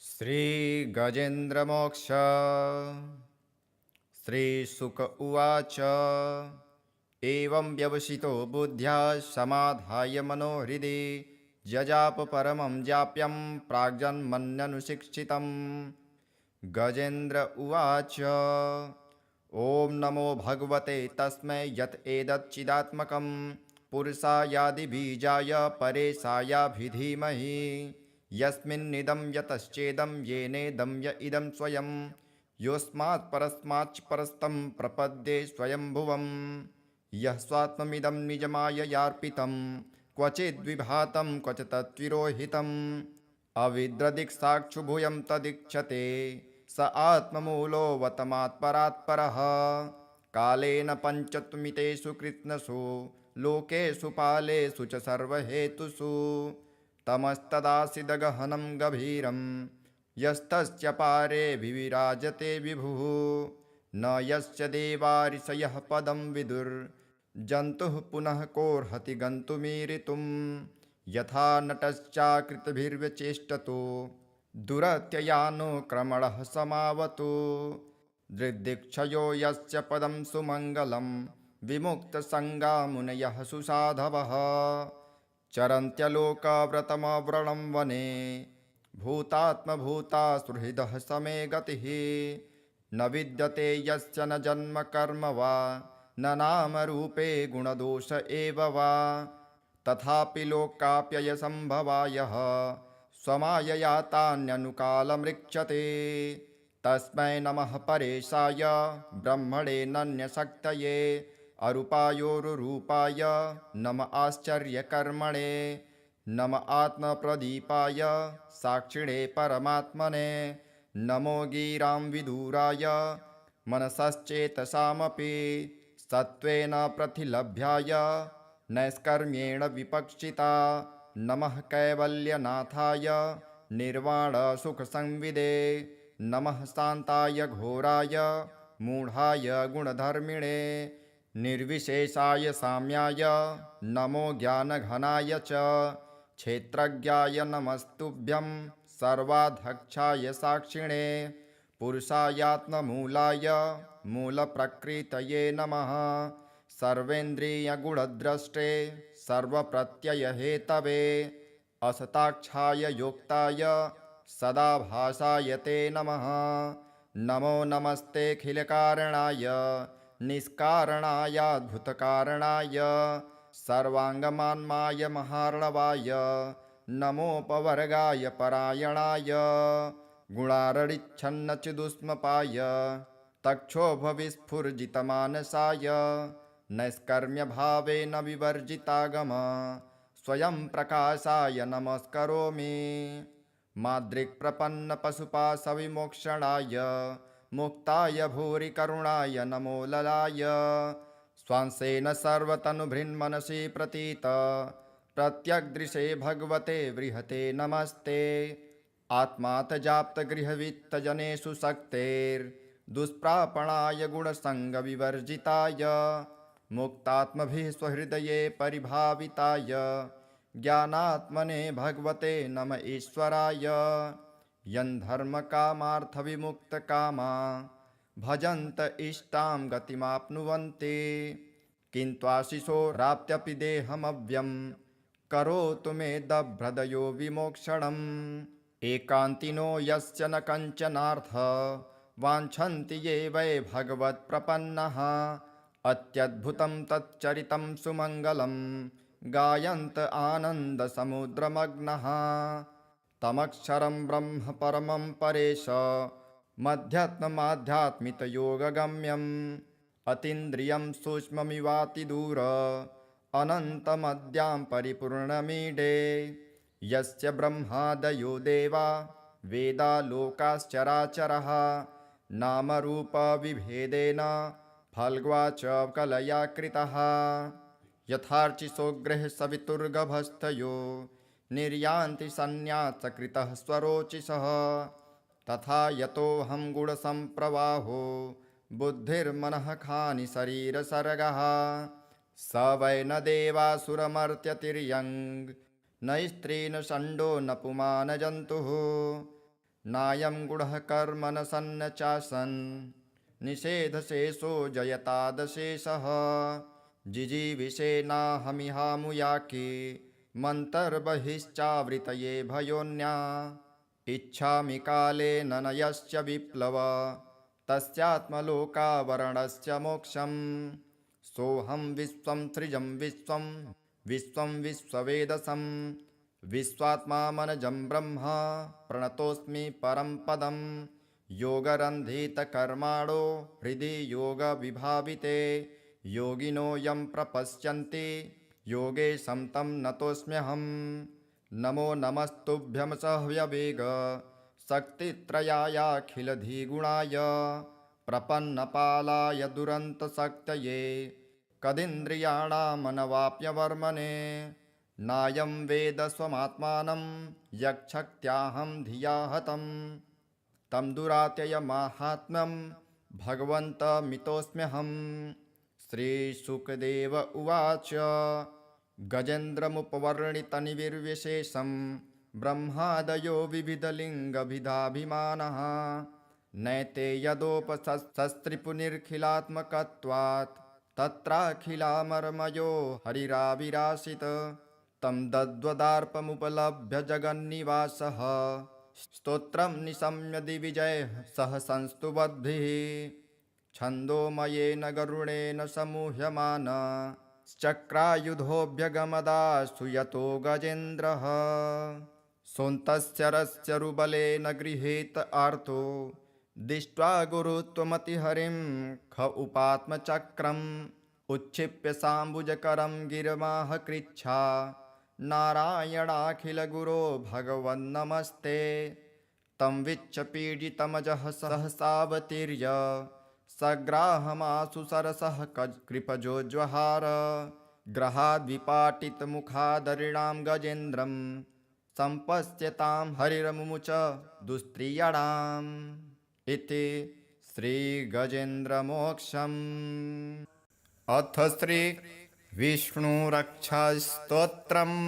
श्रीगजेन्द्रमोक्ष श्रीशुक उवाच। एवं व्यवसितो बुद्ध्या समाधाय मनोहृदि जजाप परमं जाप्यं प्राग्जन्मन्यनुशिक्षितम्। गजेन्द्र उवाच। ॐ नमो भगवते तस्मै यत् एतच्चिदात्मकं पुरुषायादिबीजाय परेशायाभिधीमहि यस्मिन्निदं यतश्चेदं येनेदं य इदं स्वयं योऽस्मात् परस्माच्च परस्तं प्रपद्ये स्वयंभुवम्। यः स्वात्ममिदं निजमाययार्पितं क्वचिद्विभातं क्वच तत्विरोहितम् अविद्रदिक्साक्षुभूयं तदीक्षते स आत्ममूलोऽवतमात्परात्परः। कालेन पञ्चत्वमितेषु कृत्स्नसु लोकेषु पालेषु च सर्वहेतुषु तमस्तदासीदगहनं गभीरं यस्तस्य पारे विविराजते विभुः। न यस्य देवा ऋषयः पदं विदुर्जन्तुः पुनः कोऽर्हति गन्तुमीरितुम्। यथा नटश्चाकृतभिर्व्यचेष्टतो दुरत्ययानुक्रमणः समावतु दृग्दिक्षयो यस्य पदं सुमङ्गलं विमुक्तसङ्गा मुनयः सुसाधवः चरन्त्यलोकव्रतमव्रणं वने भूतात्मभूता सुहृदः समे गतिः। न विद्यते यस्य न जन्म कर्म वा न नामरूपे गुणदोष एव वा तथापि लोकाप्ययसम्भवायः स्वमायया तान्यनुकालमृक्षते। तस्मै नमः परेशाय ब्रह्मणे नन्यशक्तये अरूपायोरुरूपाय नम आश्चर्यकर्मणे नम आत्मप्रदीपाय साक्षिणे परमात्मने नमो गिरां विदुराय मनसश्चेतसामपि सत्त्वेन प्रतिलभ्याय नैष्कर्म्येण विपक्षिता नमः कैवल्यनाथाय निर्वाणसुखसंविदे नमः शान्ताय घोराय मूढाय गुणधर्मिणे निर्विशेषाय साम्याय नमो ज्ञानघनाय च क्षेत्रज्ञाय नमस्तुभ्यं सर्वाध्यक्षाय साक्षिणे पुरुषायात्ममूलाय मूलप्रकृतये नमः सर्वेन्द्रियगुणद्रष्टे सर्वप्रत्ययहेतवे असताक्षाय योक्ताय सदाभासाय ते नमः। नमो नमस्तेऽखिलकारणाय निष्कारणायाद्भुतकारणाय सर्वाङ्गमान्माय महार्णवाय नमोपवर्गाय परायणाय गुणारडिच्छन्नचिदुष्मपाय तक्षोभविस्फुर्जितमानसाय नैष्कर्म्यभावेन विवर्जितागम स्वयं प्रकाशाय नमस्करोमि। माद्रिक्प्रपन्नपशुपाशविमोक्षणाय मुक्ताय भूरि करुणाय नमो ललाय स्वांसेन सर्वतनुभृन्मनसि प्रतीत प्रत्यग्दृशे भगवते बृहते नमस्ते। आत्मातजाप्तगृहवित्तजनेषु शक्तेर्दुष्प्रापणाय गुणसङ्गविवर्जिताय मुक्तात्मभिः स्वहृदये परिभाविताय ज्ञानात्मने भगवते नम ईश्वराय। यन्धर्मकामार्थविमुक्तकामा भजन्त इष्टां गतिमाप्नुवन्ति किन्त्वाशिशोराप्त्यपि देहमव्यं करोतु मे दभ्रदयो विमोक्षणम्। एकान्तिनो यस्य न कञ्चनार्थ वाञ्छन्ति ये वै भगवत्प्रपन्नः अत्यद्भुतं तच्चरितं सुमङ्गलं गायन्त आनन्दसमुद्रमग्नः तमक्षरं ब्रह्म परमं परेश मध्यात्ममाध्यात्मितयोगगम्यम् अतीन्द्रियं सूक्ष्ममिवातिदूर अनन्तमद्यां परिपूर्णमीडे यस्य ब्रह्मादयो देवा वेदा लोकाश्चराचरः नामरूपविभेदेन फल्ग्वा च कलया कृतः यथार्चिसोग्रः सवितुर्गभस्थयो निर्यान्ति सन्न्यासकृतः स्वरोचिषः तथा यतोऽहं गुणसम्प्रवाहो बुद्धिर्मनः खानि शरीरसर्गः स वै न देवासुरमर्त्यतिर्यङ् न स्त्री न षण्डो न पुमान् जन्तुः नायं गुणः कर्म न सन्न चासन् निषेधशेषो जयतादशेषः जिजीविषेनाहमिहामुयाके मन्तर्बहिश्चावृतये भयोन्या इच्छामि कालेन न यस्य विप्लव तस्यात्मलोकावरणस्य मोक्षम् सोऽहं विश्वं सृजं विश्वं विश्वं विश्ववेदसं विश्वात्मामनजं ब्रह्म प्रणतोऽस्मि परं पदं योगरन्धितकर्माणो हृदि योगविभाविते योगिनो यं प्रपश्यन्ति योगेशं तं नतोऽस्म्यहम् नमो नमस्तुभ्यं सह्यवेग शक्तित्रयायाखिलधिगुणाय प्रपन्नपालाय दुरन्तशक्तये कदिन्द्रियाणामनवाप्यवर्मणे नायं वेद स्वमात्मानं यक्षक्त्याहं धिया हतं तं दुरात्ययमाहात्म्यं भगवन्तमितोऽस्म्यहं श्रीशुकदेव उवाच गजेन्द्रमुपवर्णितनिर्विशेषं ब्रह्मादयो विविधलिङ्गभिधाभिमानः नैते यदोपशस्त्रिपुनिर्खिलात्मकत्वात् तत्राखिलामर्मयो हरिराविरासीत् तं दद्वदार्पमुपलभ्य जगन्निवासः स्तोत्रं निशम्य दिविजयः सह संस्तुवद्भिः छन्दोमयेन गरुडेन समूह्यमान चक्रायुधोऽभ्यगमदासु यतो गजेन्द्रः सोऽन्तस्य रस्य रुबलेन गृहीत आर्तो दृष्ट्वा गुरुत्वमतिहरिं ख उपात्मचक्रम् उच्छिप्य साम्बुजकरं गिरमाह कृच्छा नारायणाखिलगुरो भगवन्नमस्ते तं विच्छपीडितमजः सहसावतीर्य सग्राहमासु सरसः कृपजोज्वहार ग्रहाद्विपाटितमुखादरिणां गजेन्द्रं सम्पश्यतां हरिरमुमुच दुस्त्रियणाम् इति श्रीगजेन्द्रमोक्षम्। अथ श्रीविष्णुरक्षास्तोत्रम्।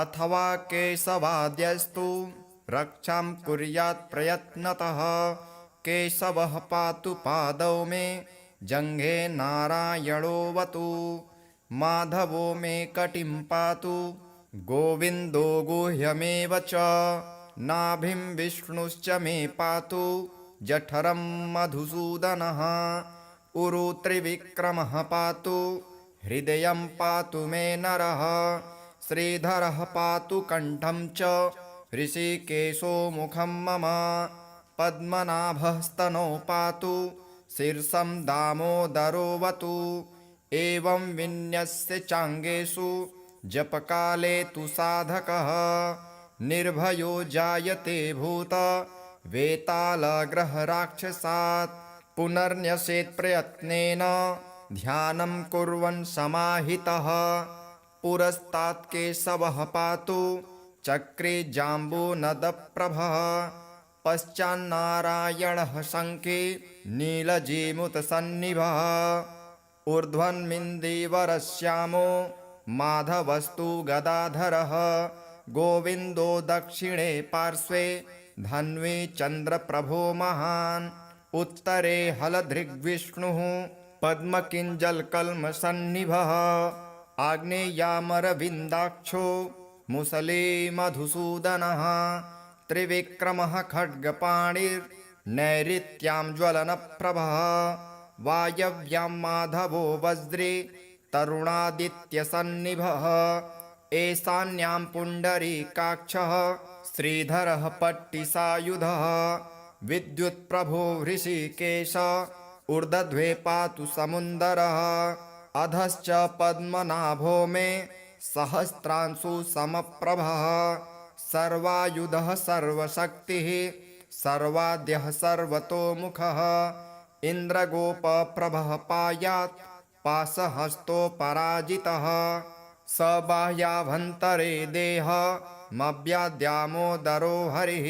अथवा केशवाद्यस्तु रक्षां कुर्यात् प्रयत्नतः केशवः पातु पादौ मे जङ्घे नारायणोऽवतु माधवो मे कटिं पातु गोविन्दो गुह्यमेव च नाभिं विष्णुश्च मे पातु जठरं मधुसूदनः उरु त्रिविक्रमः पातु हृदयं पातु मे नरः श्रीधरः पातु कण्ठं च ऋषिकेशो मुखं मम पद्मनाभस्तनौ पातु शीर्षं दामोदरोऽवतु एवं विन्यस्य चाङ्गेषु जपकाले तु साधकः निर्भयो जायते भूत वेतालग्रहराक्षसात् पुनर्न्यसेत् प्रयत्नेन ध्यानं कुर्वन् समाहितः पुरस्तात् केशवः पातु चक्रे जाम्बूनदप्रभः पश्चान्नारायणः शङ्खे नीलजीमुतसन्निभः ऊर्ध्वन्मिन्दीवरश्यामो माधवस्तु गदाधरः गोविन्दो दक्षिणे पार्श्वे धन्वी चन्द्रप्रभो महान् उत्तरे हलधृग्विष्णुः पद्मकिञ्जलकल्मषन्निभः आग्नेयामरविन्दाक्षो मुसले मधुसूदनः त्रिविक्रमः खड्गपाणिर्नैऋत्यां ज्वलनप्रभः वायव्यां माधवो वज्रे तरुणादित्यसन्निभः ईशान्यां पुण्डरीकाक्षः श्रीधरः पट्टिसायुधः विद्युत्प्रभो हृषीकेश ऊर्ध्वे पातु समुन्दरः अधश्च पद्मनाभो मे सहस्रांशु समप्रभः सर्वायुधः सर्वशक्तिः सर्वाद्यः सर्वतोमुखः इन्द्रगोपप्रभः पायात् पाशहस्तोपराजितः स बाह्याभ्यन्तरे देहमव्याद्यामोदरो हरिः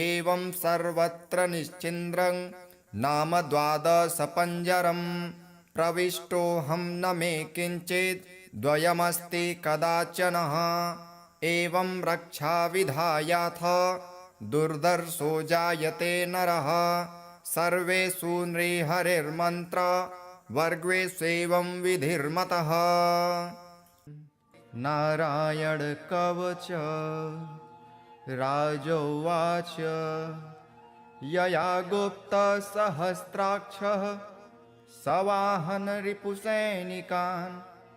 एवं सर्वत्र निश्चिन्द्रं नाम द्वादशपञ्जरं प्रविष्टोऽहं न मे किञ्चित् द्वयमस्ति कदाचनः एवं रक्षाविधायाथ दुर्धर्षो जायते नरः सर्वेषु नृहरिर्मन्त्र वर्गेष्वेवं विधिर्मतः। नारायण कवच राजोवाच यया गुप्तसहस्राक्षः सवाहन रिपुसैनिकान्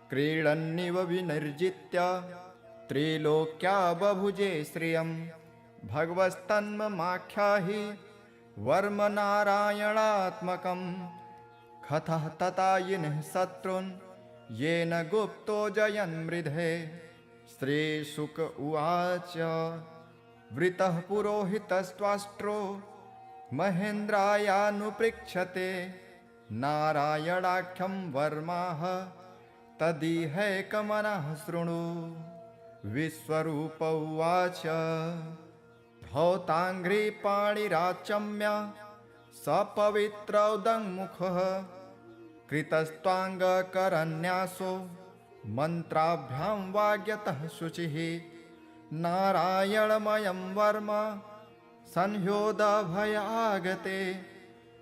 क्रीडन्निव विनिर्जित्य त्रिलोक्या बभुजे श्रियम् भगवस्तन्ममाख्याहि वर्म नारायणात्मकम् कथः ततायिनः शत्रून् येन गुप्तो जयन्मृधे। श्रीशुक उवाच वृतः पुरोहितस्त्वाष्ट्रो महेन्द्रायानुपृच्छते नारायणाख्यं वर्माः तदिहैकमनः शृणु। विश्वरूप उवाच धौताङ्घ्रिपाणिराचम्य सपवित्रौदङ्मुखः कृतस्त्वाङ्गकरन्यासो मन्त्राभ्यां वाग्यतः शुचिः। नारायणमयं वर्म संह्योदभयागते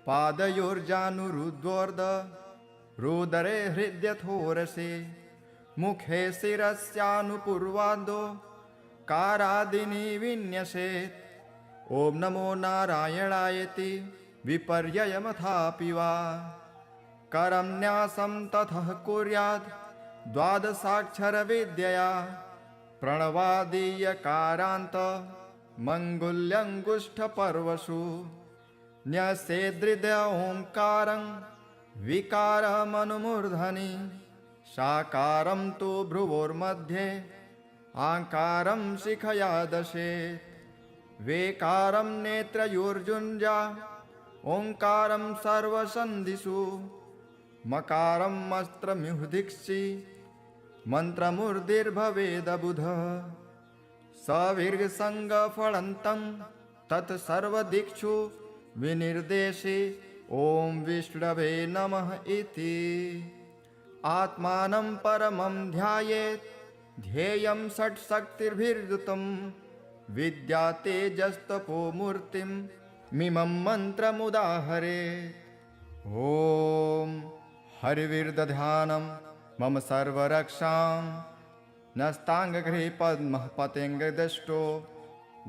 पादयोर्जानुरुद्वोर्ध रुदरे हृद्यथोरसे मुखे शिरस्यानुपूर्वादो कारादिनी विन्यसेत्। ॐ नमो नारायणायति विपर्ययमथापि वा करं न्यासं ततः कुर्यात् द्वादशाक्षरविद्यया प्रणवादीयकारान्त मङ्गुल्यङ्गुष्ठपर्वसु न्यसेदृदय ओङ्कारं विकारमनुमूर्धनि साकारं तु भ्रुवोर्मध्ये आकारं शिखया दशेत्। वेकारं नेत्रयोर्जुञ्जा ओङ्कारं सर्वसन्धिषु मकारं अस्त्रमिहुदिक्षि मन्त्रमूर्तिर्भवेदबुधः। सविर्गसङ्गफलन्तं तत्सर्वदिक्षु विनिर्देशे ॐ विष्णवे नमः इति। आत्मानं परमं ध्यायेत् ध्येयं षट्शक्तिर्भिर्युतं विद्या तेजस्तपो मूर्तिं मिमं मन्त्रमुदाहरेत्। ॐ हरिविर्दध्यानं मम सर्वरक्षां नस्ताङ्गगृहे पद्मः पतेङ्गदष्टो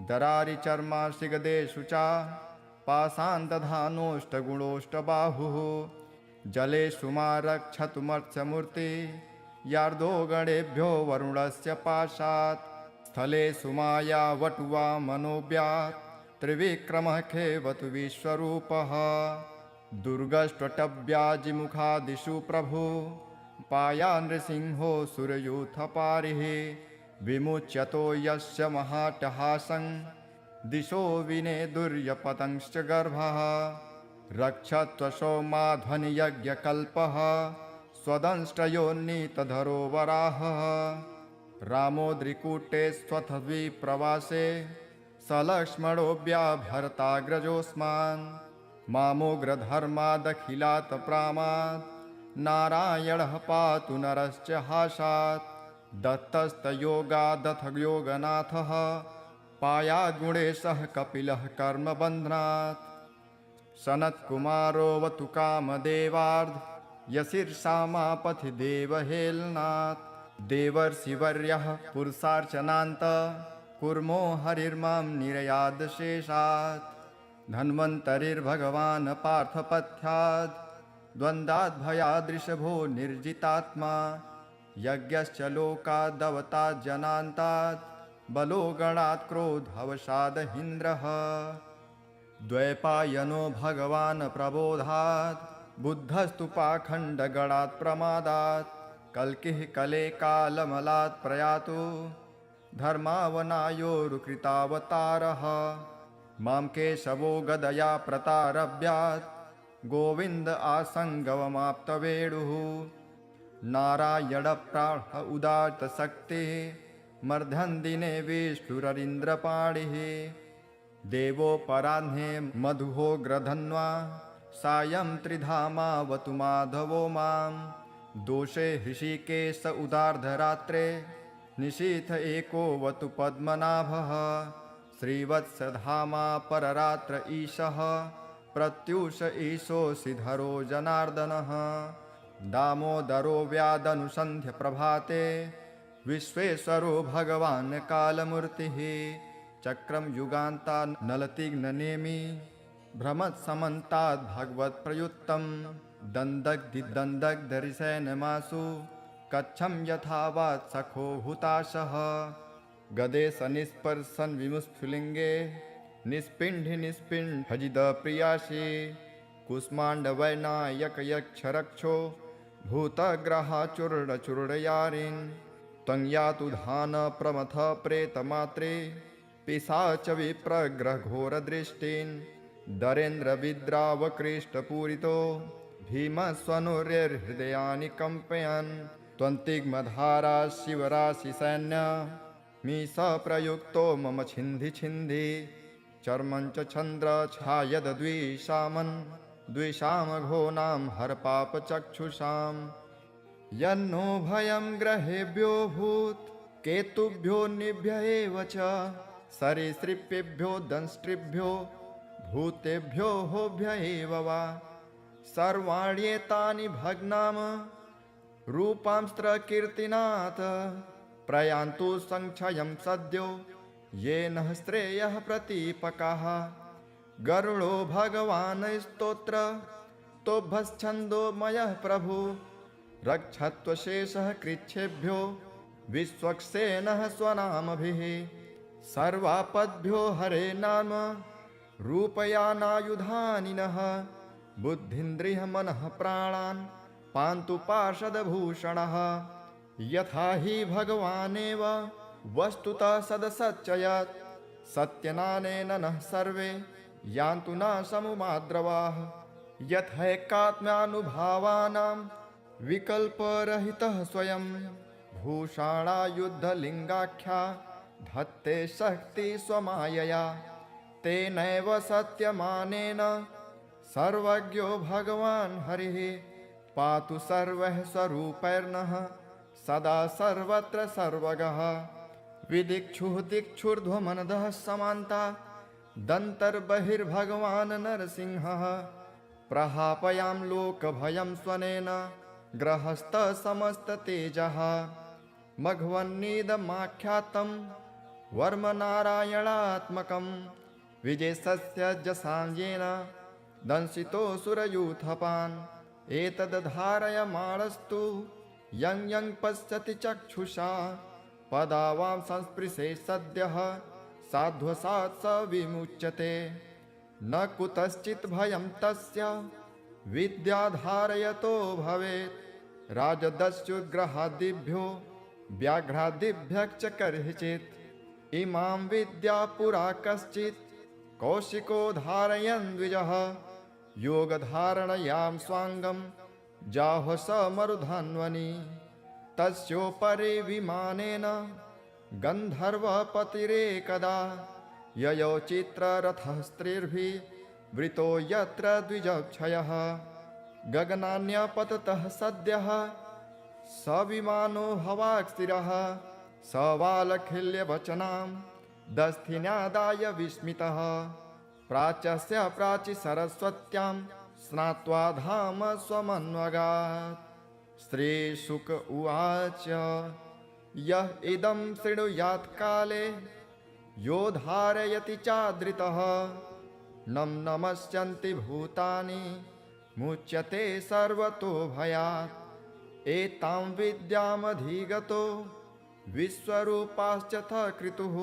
दरारिचर्माशिगदेषु च पाषाणदधानोष्टगुणोष्टबाहुः जलेषु मा रक्षतुमर्त्यमूर्ति यार्दो गणेभ्यो वरुणस्य पाशात् स्थलेषु माया वटुवा मनोव्यात् त्रिविक्रमः खेवतु विश्वरूपः दुर्गष्ट्वटव्याजिमुखादिषु प्रभु पाया नृसिंहो सुरयूथपारिः विमुच्यतो यस्य महाटहासं दिशो विनेदुर्यपतंश्च गर्भः रक्षत्वशो माध्वनियज्ञकल्पः स्वदंष्ट्रयोन्नीतधरो वराहः रामोद्रिकूटे स्वथद्विप्रवासे सलक्ष्मणोऽव्याभर्ताग्रजोऽस्मान् मामोग्रधर्मादखिलात् प्रामात् नारायणः पातु नरश्च हासात् दत्तस्तयोगादथ योगनाथः पायाद्गुणेशः कपिलः कर्मबन्धनात् सनत्कुमारोऽवतु कामदेवार्ध यशीर्षामापथि देवहेलनात् देवर्षिवर्यः पुरुषार्चनान्त कुर्मो हरिर्मां निरयादशेषात् धन्वन्तरिर्भगवान् पार्थपथ्याद् द्वन्द्वाद्भयादृशभो निर्जितात्मा यज्ञश्च लोकादवतात् जनान्तात् बलो गणात् क्रोधवशादहीन्द्रः द्वैपायनो भगवान् प्रबोधात् बुद्धस्तु पाखण्डगणात् प्रमादात् कल्किः कले कालमलात् प्रयातु धर्मावनायोरुकृतावतारः मां केशवो गदया प्रतारभ्यात् गोविन्द आसङ्गवमाप्तवेणुः नारायणप्राण उदात्तशक्तिः मर्धन्दिने विष्णुररीन्द्रपाणिः देवोपराह्ने मधुहोग्रधन्वा सायं त्रिधामावतु माधवो मां दोषे हृषिकेश उदार्धरात्रे निशीथ एकोऽवतु पद्मनाभः श्रीवत्सधामा पररात्र ईशः प्रत्यूष ईशोऽसिधरो जनार्दनः दामोदरो व्यादनुसन्ध्य प्रभाते विश्वेश्वरो भगवान् कालमूर्तिः चक्रं युगान्ता नलतिग्ननेमि भ्रमत्समन्ताद् भगवत्प्रयुक्तं दन्दग्धिदन्दग्धरिसेनमासु कच्छं यथावात् सखो हुताशः गदे सनिस्पर्शन विमुस्फुलिङ्गे निस्पिण्ढि निस्पिण्ढजिदप्रियासि कुष्माण्डवैनायकयक्षरक्षो भूतग्रहाचूर्णचूर्णयारिन् त्वं यातु धान प्रमथ प्रेतमात्रे पिशाच विप्रग्रहघोरदृष्टिन् दरेन्द्रविद्रावकृष्टपूरितो भीमस्वनुर्हृदयानि कम्पयन् त्वन्तिग्मधारा शिवराशिसैन्य मीश प्रयुक्तो मम छिन्धि छिन्धि चर्मं च चन्द्र छायद्विषामन् द्विषामघोनां हरपापचक्षुषां यन्नो भयं ग्रहेभ्यो भूत् केतुभ्यो निभ्य एव च सरीसृपेभ्यो दंष्ट्रिभ्यो भूतेभ्यो होभ्य एव वा सर्वाण्येतानि भग्नाम रूपांस्त्रकीर्तिनाथ प्रयान्तु संक्षयं सद्यो येन श्रेयः प्रतीपकाः गरुडो भगवान् स्तोत्र तोभश्छन्दो मयः प्रभु रक्षत्वशेषः कृच्छेभ्यो विश्वक्सेनः स्वनामभिः सर्वापद्भ्यो हरे नाम रूपयानायुधानि नः बुद्धिन्द्रियः मनः प्राणान् पान्तु पार्षदभूषणः यथा हि भगवानेव वस्तुतः सदसच्चयत् सत्यनानेन नः सर्वे यान्तु न समुमाद्रवाः यथैकात्म्यानुभावानां विकल्परहितः स्वयं भूषाणायुद्धलिङ्गाख्या धत्ते शक्ति स्वमायया तेनैव सत्यमानेन सर्वज्ञो भगवान् हरिः पातु सर्वः स्वरूपैर्नः सदा सर्वत्र सर्वगः विदिक्षुः दिक्षुर्ध्वमनदः समान्ता दन्तर्बहिर्भगवान् नरसिंहः प्रहापयां लोकभयं स्वनेन ग्रहस्थ समस्ततेजः मघवन्नीदमाख्यातं वर्मनारायणात्मकं विजयस्य जसाञ्जेन दंशितोऽसुरयूथपान् एतद्धारयमाणस्तु यं यं पश्यति चक्षुषा पदावां संस्पृशे सद्यः साध्वसात् स विमुच्यते न कुतश्चित् भयं तस्य विद्याधारयतो भवेत् राजदस्युग्रहादिभ्यो व्याघ्रादिभ्यश्च कर्हिचित् इमां विद्या पुरा कश्चित् कौशिको धारयन् द्विजः योगधारणयां स्वाङ्गं जाहो स मरुधन्वनि तस्योपरि विमानेन गन्धर्वपतिरेकदा ययो चित्ररथः स्त्रीर्भिः वृतो यत्र द्विजक्षयः गगनान्यपततः सद्यः स विमानो हवाक्स्थिरः स वालखिल्यवचनां दस्थिन्यादाय विस्मितः प्राच्यस्य प्राचि सरस्वत्यां स्नात्वा धाम स्वमन्वगात् श्रीशुक उवाच यः इदं शृणुयात् काले यो धारयति चादृतः नं नमस्यन्ति भूतानि मुच्यते सर्वतो भयात् एतां विद्यामधिगतो विश्वरूपाश्चथ क्रतुः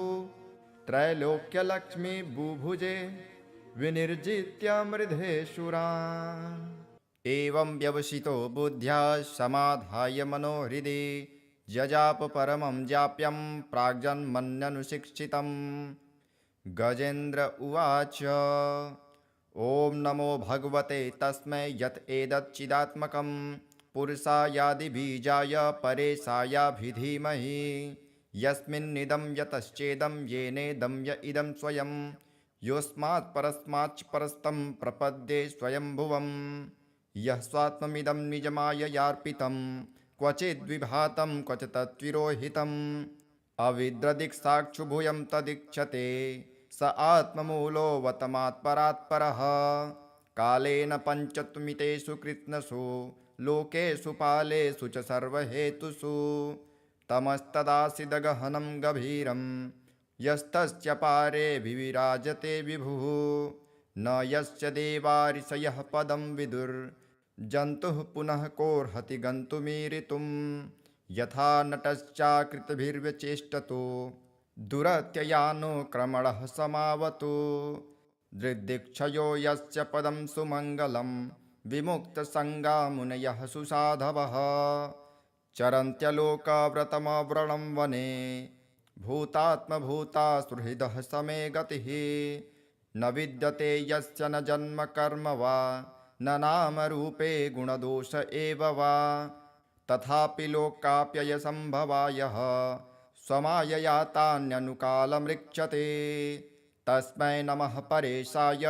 त्रैलोक्यलक्ष्मी बुभुजे विनिर्जित्य मृधेशुरान् एवं व्यवसितो बुद्ध्या समाधाय मनोहृदि जजाप परमं जाप्यं प्राग्जन्मन्यनुशिक्षितं गजेन्द्र उवाच ॐ नमो भगवते तस्मै यत् एतच्चिदात्मकं पुरुषायादिबीजाय परेशायाभिधीमहि यस्मिन्निदं यतश्चेदं येनेदं य इदं स्वयं योऽस्मात् परस्माच्च परस्तं प्रपद्ये स्वयंभुवं यः स्वात्ममिदं निजमाययार्पितं क्वचिद्विभातं क्वच तत्विरोहितम् अविद्रदिक्साक्षुभूयं तदीक्षते स आत्ममूलोऽवतमात्परात्परः कालेन पञ्चत्वमितेषु कृत्स्नसु लोकेषु पालेषु च सर्वहेतुषु तमस्तदासीदगहनं गभीरं यस्तस्य पारे विविराजते विभुः न यस्य देवारिषयः पदं विदुर्जन्तुः पुनः कोऽर्हति गन्तुमीरितुं यथा नटश्चाकृतिभिर्व्यचेष्टतो दुरत्ययानुक्रमणः समावतु दृग्दिक्षयो यस्य पदं सुमङ्गलं विमुक्तसङ्गा मुनयः सुसाधवः चरन्त्यलोकव्रतमव्रणं वने भूतात्मभूता सुहृदः समे गतिः न विद्यते यस्य न जन्म कर्म वा न नामरूपे गुणदोष एव वा तथापि लोकाप्ययसम्भवायः स्वमायया तान्यनुकालमृक्षते तस्मै नमः परेशाय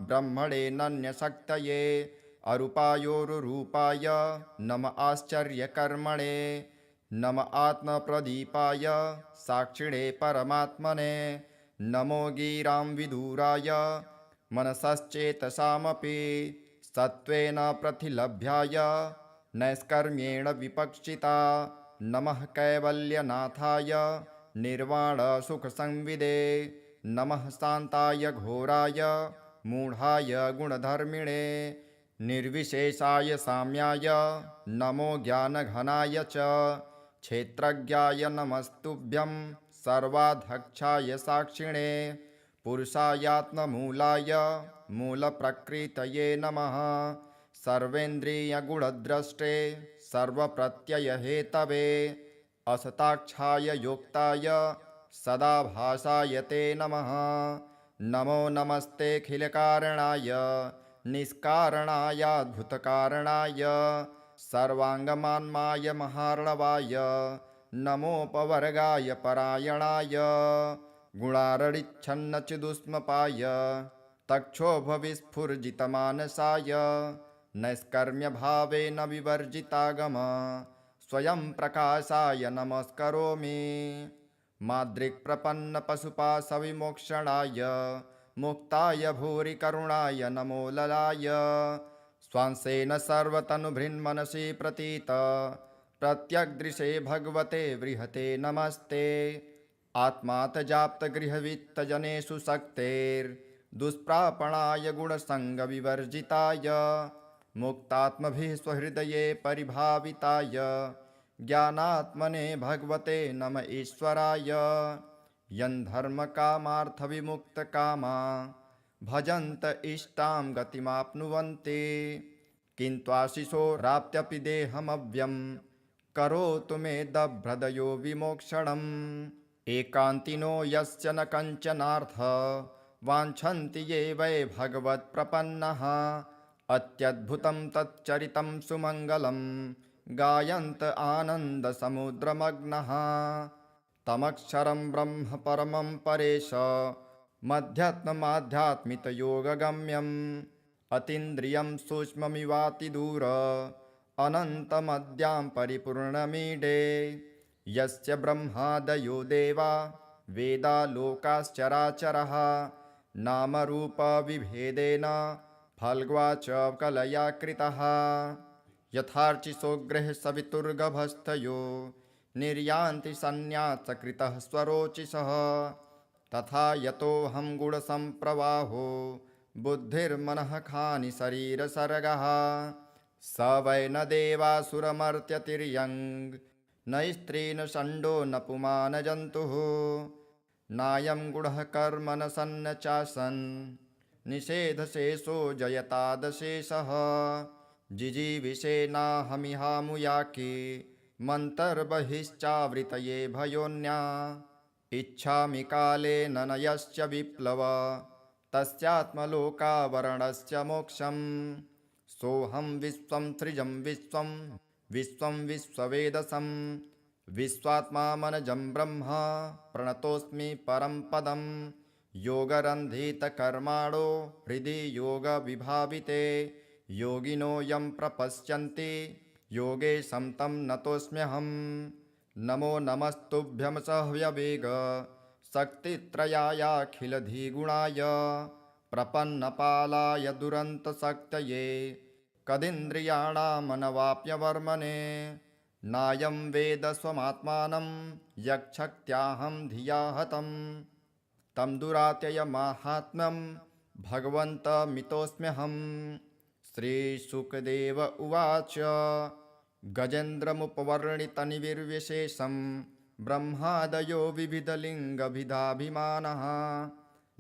ब्रह्मणे नन्यशक्तये अरूपायोरुरूपाय नम आश्चर्यकर्मणे नम आत्मप्रदीपाय साक्षिणे परमात्मने नमो गिरां विदुराय मनसश्चेतसामपि सत्त्वेन प्रतिलभ्याय नैष्कर्म्येण विपक्षिता नमः कैवल्यनाथाय निर्वाणसुखसंविदे नमः शान्ताय घोराय मूढाय गुणधर्मिणे निर्विशेषाय साम्याय नमो ज्ञानघनाय च क्षेत्रज्ञाय नमस्तुभ्यं सर्वाध्यक्षाय साक्षिणे पुरुषायात्ममूलाय मूलप्रकृतये नमः सर्वेन्द्रियगुणद्रष्टे सर्वप्रत्ययहेतवे असताक्षाय योक्ताय सदाभासाय ते नमः नमो नमस्तेऽखिलकारणाय निष्कारणायाद्भुतकारणाय सर्वाङ्गमान्माय महार्णवाय नमोपवर्गाय परायणाय गुणारडिच्छन्नचिदुष्मपाय तक्षोभविस्फुर्जितमानसाय नैष्कर्म्यभावेन विवर्जितागम स्वयं प्रकाशाय नमस्करोमि माद्रिक्प्रपन्नपशुपाशविमोक्षणाय मुक्ताय भूरि करुणाय नमो ललाय स्वांसेन सर्वतनुभृन्मनसि प्रतीत प्रत्यग्दृशे भगवते बृहते नमस्ते आत्मातजाप्तगृहवित्तजनेषु शक्तेर्दुष्प्रापणाय गुणसङ्गविवर्जिताय मुक्तात्मभिः स्वहृदये परिभाविताय ज्ञानात्मने भगवते नम ईश्वराय यन्धर्मकामार्थविमुक्तकामा भजन्त इष्टां गतिमाप्नुवन्ति किन्त्वाशिशोराप्त्यपि देहमव्यं करोतु मे दभ्रदयो विमोक्षणम् एकान्तिनो यस्य न कञ्चनार्थ वाञ्छन्ति ये वै भगवत्प्रपन्नः अत्यद्भुतं तच्चरितं सुमङ्गलं गायन्त आनन्दसमुद्रमग्नः तमक्षरं ब्रह्म परमं परेश मध्यात्ममाध्यात्मितयोगगम्यम् अतीन्द्रियं सूक्ष्ममिवातिदूर अनन्तमद्यां परिपूर्णमीडे यस्य ब्रह्मादयो देवा वेदा लोकाश्चराचरः नामरूपविभेदेन फल्ग्वा च कलया कृतः यथार्चिसोग्रः सवितुर्गभस्थयो निर्यान्ति सन्न्यासकृतः स्वरोचिषः तथा यतोऽहं गुणसम्प्रवाहो बुद्धिर्मनः खानि शरीरसर्गः स वै न देवासुरमर्त्यतिर्यङ् न स्त्री न षण्डो न पुमान् जन्तुः नायं गुणः कर्म न सन्न चासन् निषेधशेषो जयतादशेषः जिजीविषेनाहमिहामुयाके मन्तर्बहिश्चावृतये भयोन्या इच्छामि कालेन न यश्च विप्लव तस्यात्मलोकावरणस्य मोक्षम् सोऽहं विश्वं सृजं विश्वं विश्वं विश्ववेदसं विश्वात्मामनजं ब्रह्म प्रणतोऽस्मि परं पदं योगरन्धितकर्माणो हृदि योगविभाविते योगिनो यं प्रपश्यन्ति योगेशं तं नतोऽस्म्यहम् नमो नमस्तुभ्यं सह्यवेग शक्तित्रयायाखिलधिगुणाय प्रपन्नपालाय दुरन्तशक्तये कदिन्द्रियाणामनवाप्यवर्मणे नायं वेद स्वमात्मानं यक्षक्त्याहं धिया हतं तं दुरात्ययमाहात्म्यं भगवन्तमितोऽस्म्यहम्। श्रीशुकदेव उवाच गजेन्द्रमुपवर्णितनिर्विशेषं ब्रह्मादयो विविधलिङ्गभिधाभिमानः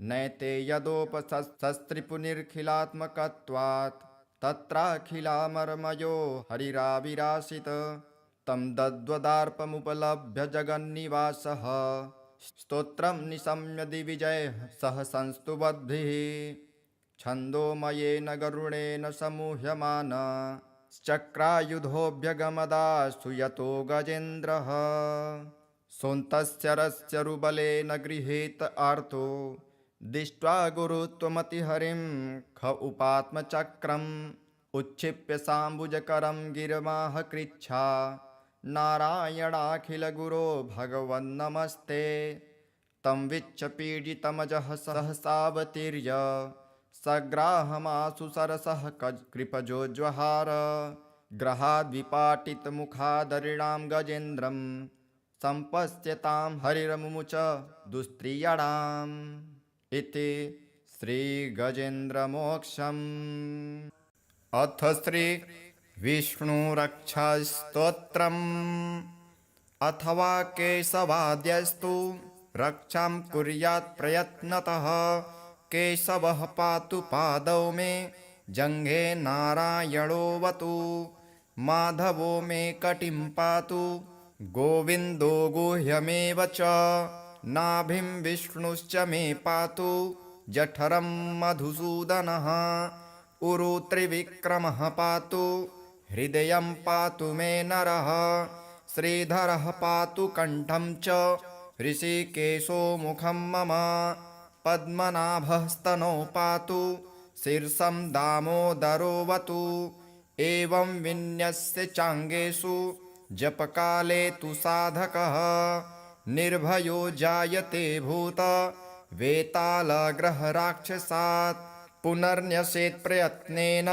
नैते यदोपशस्त्रिपुनिर्खिलात्मकत्वात् तत्राखिलामरमयो हरिराविराशित तं दद्वदार्पमुपलभ्य जगन्निवासः स्तोत्रं निशम्य दिविजयः सह संस्तुवद्भिः छन्दोमयेन गरुडेन समूह्यमान चक्रायुधोऽभ्यगमदास्तु यतो गजेन्द्रः सोऽन्तस्य रस्यरुबलेन गृहीत आर्तो दृष्ट्वा गुरुत्वमतिहरिं ख उपात्मचक्रम् उच्छिप्य साम्बुजकरं गिरमाह कृच्छा नारायणाखिलगुरो भगवन्नमस्ते तं विच्छपीडितमजः सहसावतीर्य सग्राहमासु सरसः कृपजोज्वहार ग्रहाद्विपाटितमुखादरिणां गजेन्द्रं सम्पश्यतां हरिरमुमुच दुस्त्रियणाम् इति श्रीगजेन्द्रमोक्षम्। अथ श्रीविष्णुरक्षास्तोत्रम्। अथवा केशवाद्यस्तु रक्षां कुर्यात् प्रयत्नतः केशवः पातु पादौ मे जङ्घे नारायणोऽवतु माधवो मे कटिं पातु गोविन्दो गुह्यमेव च नाभिं विष्णुश्च मे पातु जठरं मधुसूदनः उरु त्रिविक्रमः पातु हृदयं पातु मे नरः श्रीधरः पातु कण्ठं च ऋषिकेशो मुखं मम पद्मनाभः स्तनौ पातु शीर्षं दामोदरोऽवतु एवं विन्यस्य चाङ्गेषु जपकाले तु साधकः निर्भयो जायते भूत वेतालग्रहराक्षसात् पुनर्न्यसेत् प्रयत्नेन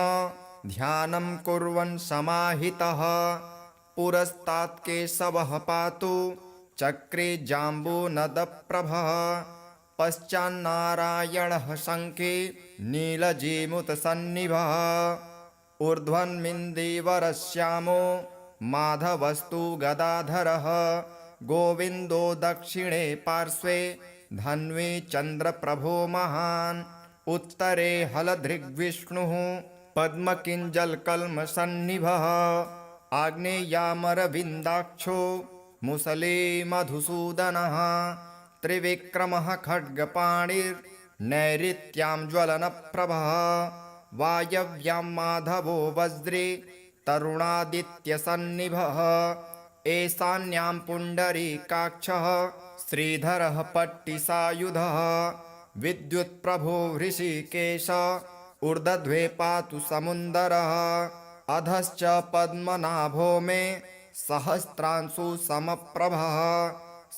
ध्यानं कुर्वन् समाहितः पुरस्तात् केशवः पातु चक्रे जाम्बूनदप्रभः पश्चान्नारायणः शङ्खे नीलजीमुतसन्निभः ऊर्ध्वन्मिन्दीवरश्यामो माधवस्तु गदाधरः गोविन्दो दक्षिणे पार्श्वे धन्वी चन्द्रप्रभो महान् उत्तरे हलधृग्विष्णुः पद्मकिञ्जलकल्मषन्निभः आग्नेयामरविन्दाक्षो मुसले मधुसूदनः त्रिविक्रमः खड्गपाणिर्नैऋत्यां ज्वलनप्रभः वायव्यां माधवो वज्रे तरुणादित्यसन्निभः ईशान्यां पुण्डरीकाक्षः श्रीधरः पट्टिसायुधः विद्युत्प्रभो हृषीकेश ऊर्ध्वे पातु समुन्दरः अधश्च पद्मनाभो मे सहस्रांशु समप्रभः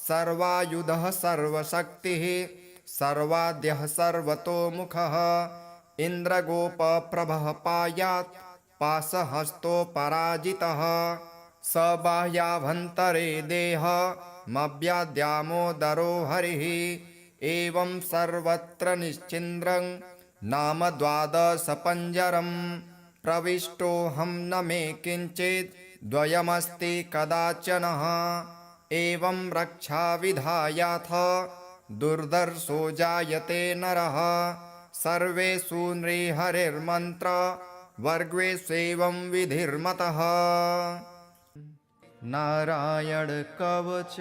सर्वायुधः सर्वशक्तिः सर्वाद्यः सर्वतोमुखः इन्द्रगोपप्रभः पायात् पाशहस्तोपराजितः स बाह्याभ्यन्तरे देहमव्याद्यामोदरो हरिः एवं सर्वत्र निश्चिन्द्रं नाम द्वादशपञ्जरं प्रविष्टोऽहं न मे किञ्चित् द्वयमस्ति कदाचनः एवं रक्षाविधायाथ दुर्धर्षो जायते नरः सर्वेषु नृहरिर्मन्त्र वर्गेष्वेवं विधिर्मतः। नारायण कवच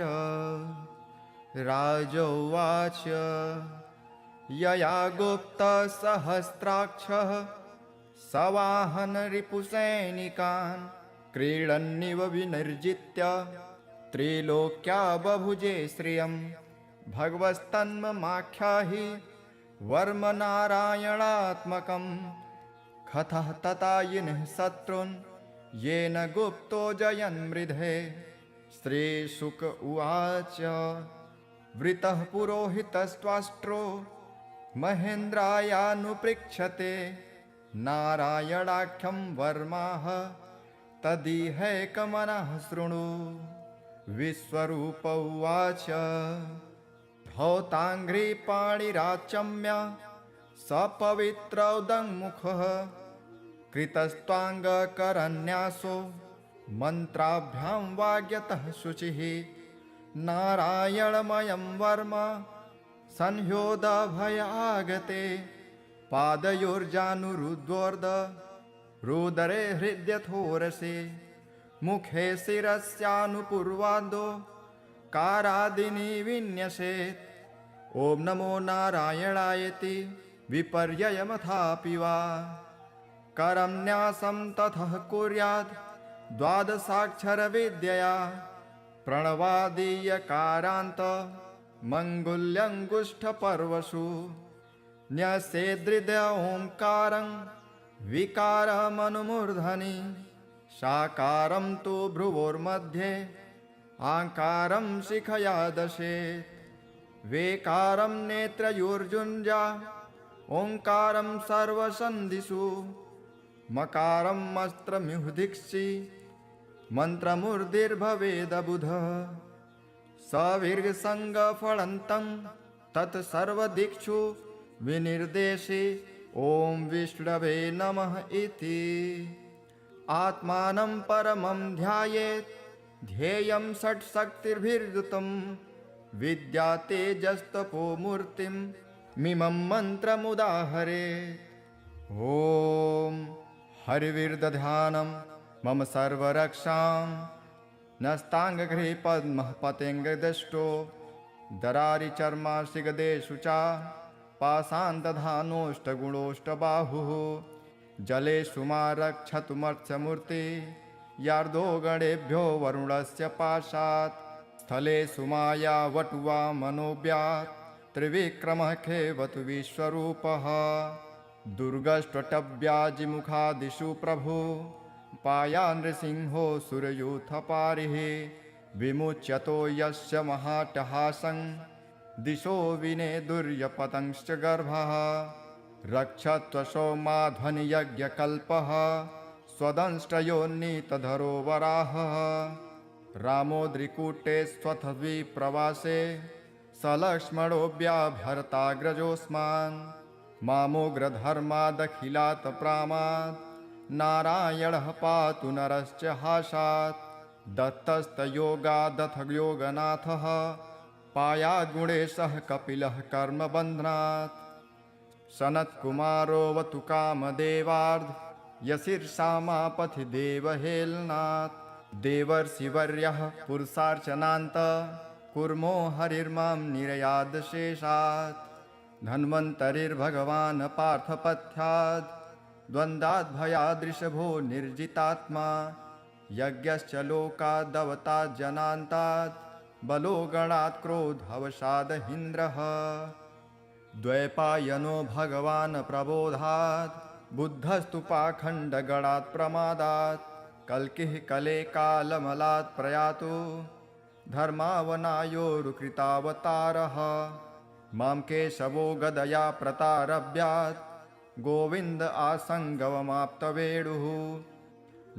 राजोवाच यया गुप्तसहस्राक्षः सवाहन रिपुसैनिकान् क्रीडन्निव विनिर्जित्य त्रिलोक्या बभुजे श्रियं भगवस्तन्ममाख्याहि वर्म नारायणात्मकं कथः ततायिनः शत्रून् येन गुप्तो जयन् मृधे। श्रीशुक उवाच वृतः पुरोहितस्त्वाष्ट्रो महेन्द्रायानुपृक्षते नारायणाख्यं वर्माः तदिहैकमनः शृणु। विश्वरूप उवाच धौताङ्घ्रिपाणिराचम्य सपवित्रौदङ्मुखः कृतस्त्वाङ्गकरन्यासो मन्त्राभ्यां वाग्यतः शुचिः नारायणमयं वर्म संह्योदभयागते पादयोर्जानुरुद्वोर्द रुदरे हृद्यथोरसे मुखे शिरस्यानुपूर्वादो कारादिनी विन्यसेत्। ॐ नमो नारायणायति विपर्ययमथापि वा करं न्यासं ततः कुर्यात् द्वादशाक्षरविद्यया प्रणवादीयकारान्त मङ्गुल्यङ्गुष्ठपर्वसु न्यसेदृद ओङ्कारं विकारमनुमूर्धनि साकारं तु भ्रुवोर्मध्ये आकारं शिखया दशेत्। वेकारं नेत्रयोर्जुञ्जा ओङ्कारं सर्वसन्धिषु मकारं मस्त्रम्युदिक्षि मन्त्रमूर्धिर्भवेदबुधः सविर्गसङ्गफलन्तं तत्सर्वदिक्षु विनिर्देशे ॐ विष्णवे नमः इति। आत्मानं परमं ध्यायेत् ध्येयं षट्शक्तिर्भिर्युतं विद्या तेजस्तपो मूर्तिं मिमं मन्त्रमुदाहरेत्। ॐ हरिविर्दध्यानं मम सर्वरक्षां नस्ताङ्गगृहे पद्मः पतेङ्गदष्टो दरारिचर्माशिगदेषु च पाषाणदधानोष्टगुणोष्टबाहुः जलेषु मा रक्षतु मत्स्यमूर्ति यार्दो गणेभ्यो वरुणस्य पाशात् स्थलेषु माया वटुवा मनोव्यात् त्रिविक्रमः खेवतु विश्वरूपः दुर्गष्ट्वटव्याजिमुखादिषु प्रभु पाया नृसिंहो सुरयूथपारिः विमुच्यतो यस्य महाटहासं दिशो विनेदुर्यपतंश्च गर्भः रक्षत्वशो माध्वनियज्ञकल्पः स्वदंष्टयोन्नीतधरो वराहः रामोद्रिकूटे स्वथद्विप्रवासे सलक्ष्मणोऽव्याभरताग्रजोऽस्मान् मामोग्रधर्मादखिलात् प्रामात् नारायणः पातु नरश्च हासात् दत्तस्तयोगादथ योगनाथः पायाद्गुणेशः कपिलः कर्मबन्धनात् सनत्कुमारोऽवतु कामदेवार्ध यशीर्षामापथि देवहेलनात् देवर्षिवर्यः पुरुषार्चनान्त कुर्मो हरिर्मां निरयादशेषात् धन्वन्तरिर्भगवान् पार्थपथ्यात् द्वन्द्वाद्भयादृशभो निर्जितात्मा यज्ञश्च लोकादवतात् जनान्तात् बलो गणात् क्रोधवशादहीन्द्रः द्वैपायनो भगवान् प्रबोधात् बुद्धस्तु पाखण्डगणात् प्रमादात् कल्किः कले कालमलात् प्रयातु धर्मावनायोरुकृतावतारः मां केशवो गदया प्रतारभ्यात् गोविन्द आसङ्गवमाप्तवेणुः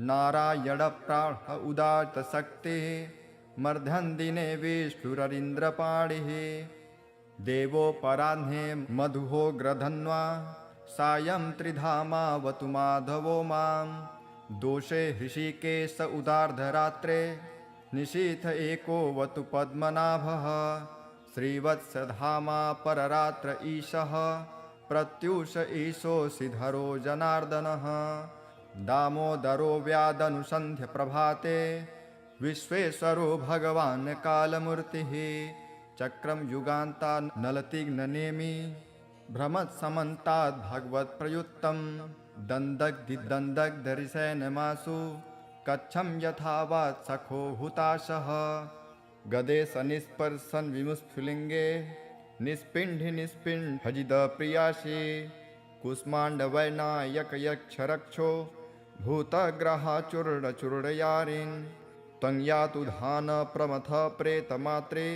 नारायणप्राण उदात्तशक्तिः मर्धन्दिने विष्णुररीन्द्रपाणिः देवोपराह्ने मधुहो ग्रधन्वा सायं त्रिधामावतु माधवो मां दोषे हृषिकेश उदार्धरात्रे निशीथ एकोऽवतु पद्मनाभः श्रीवत्सधामा पररात्र ईशः प्रत्यूष ईशोऽसिधरो जनार्दनः दामोदरो व्यादनुसन्ध्य प्रभाते विश्वेश्वरो भगवान् कालमूर्तिः चक्रं युगान्ता नलतिग्ननेमि भ्रमत्समन्ताद् भगवत्प्रयुक्तं दन्दग्धिदन्दग्धरिसेनमासु कच्छं यथावात् सखो हुताशः गदे सनिस्पर्शन विमुस्फुलिङ्गे निष्पिण्ढि निष्पिण्ढ भजिद प्रियासि कुष्माण्डवैनायकयक्षरक्षो भूतग्रहाचूर्णचूर्णयारिन् त्वं यातु धान प्रमथ प्रेतमात्रे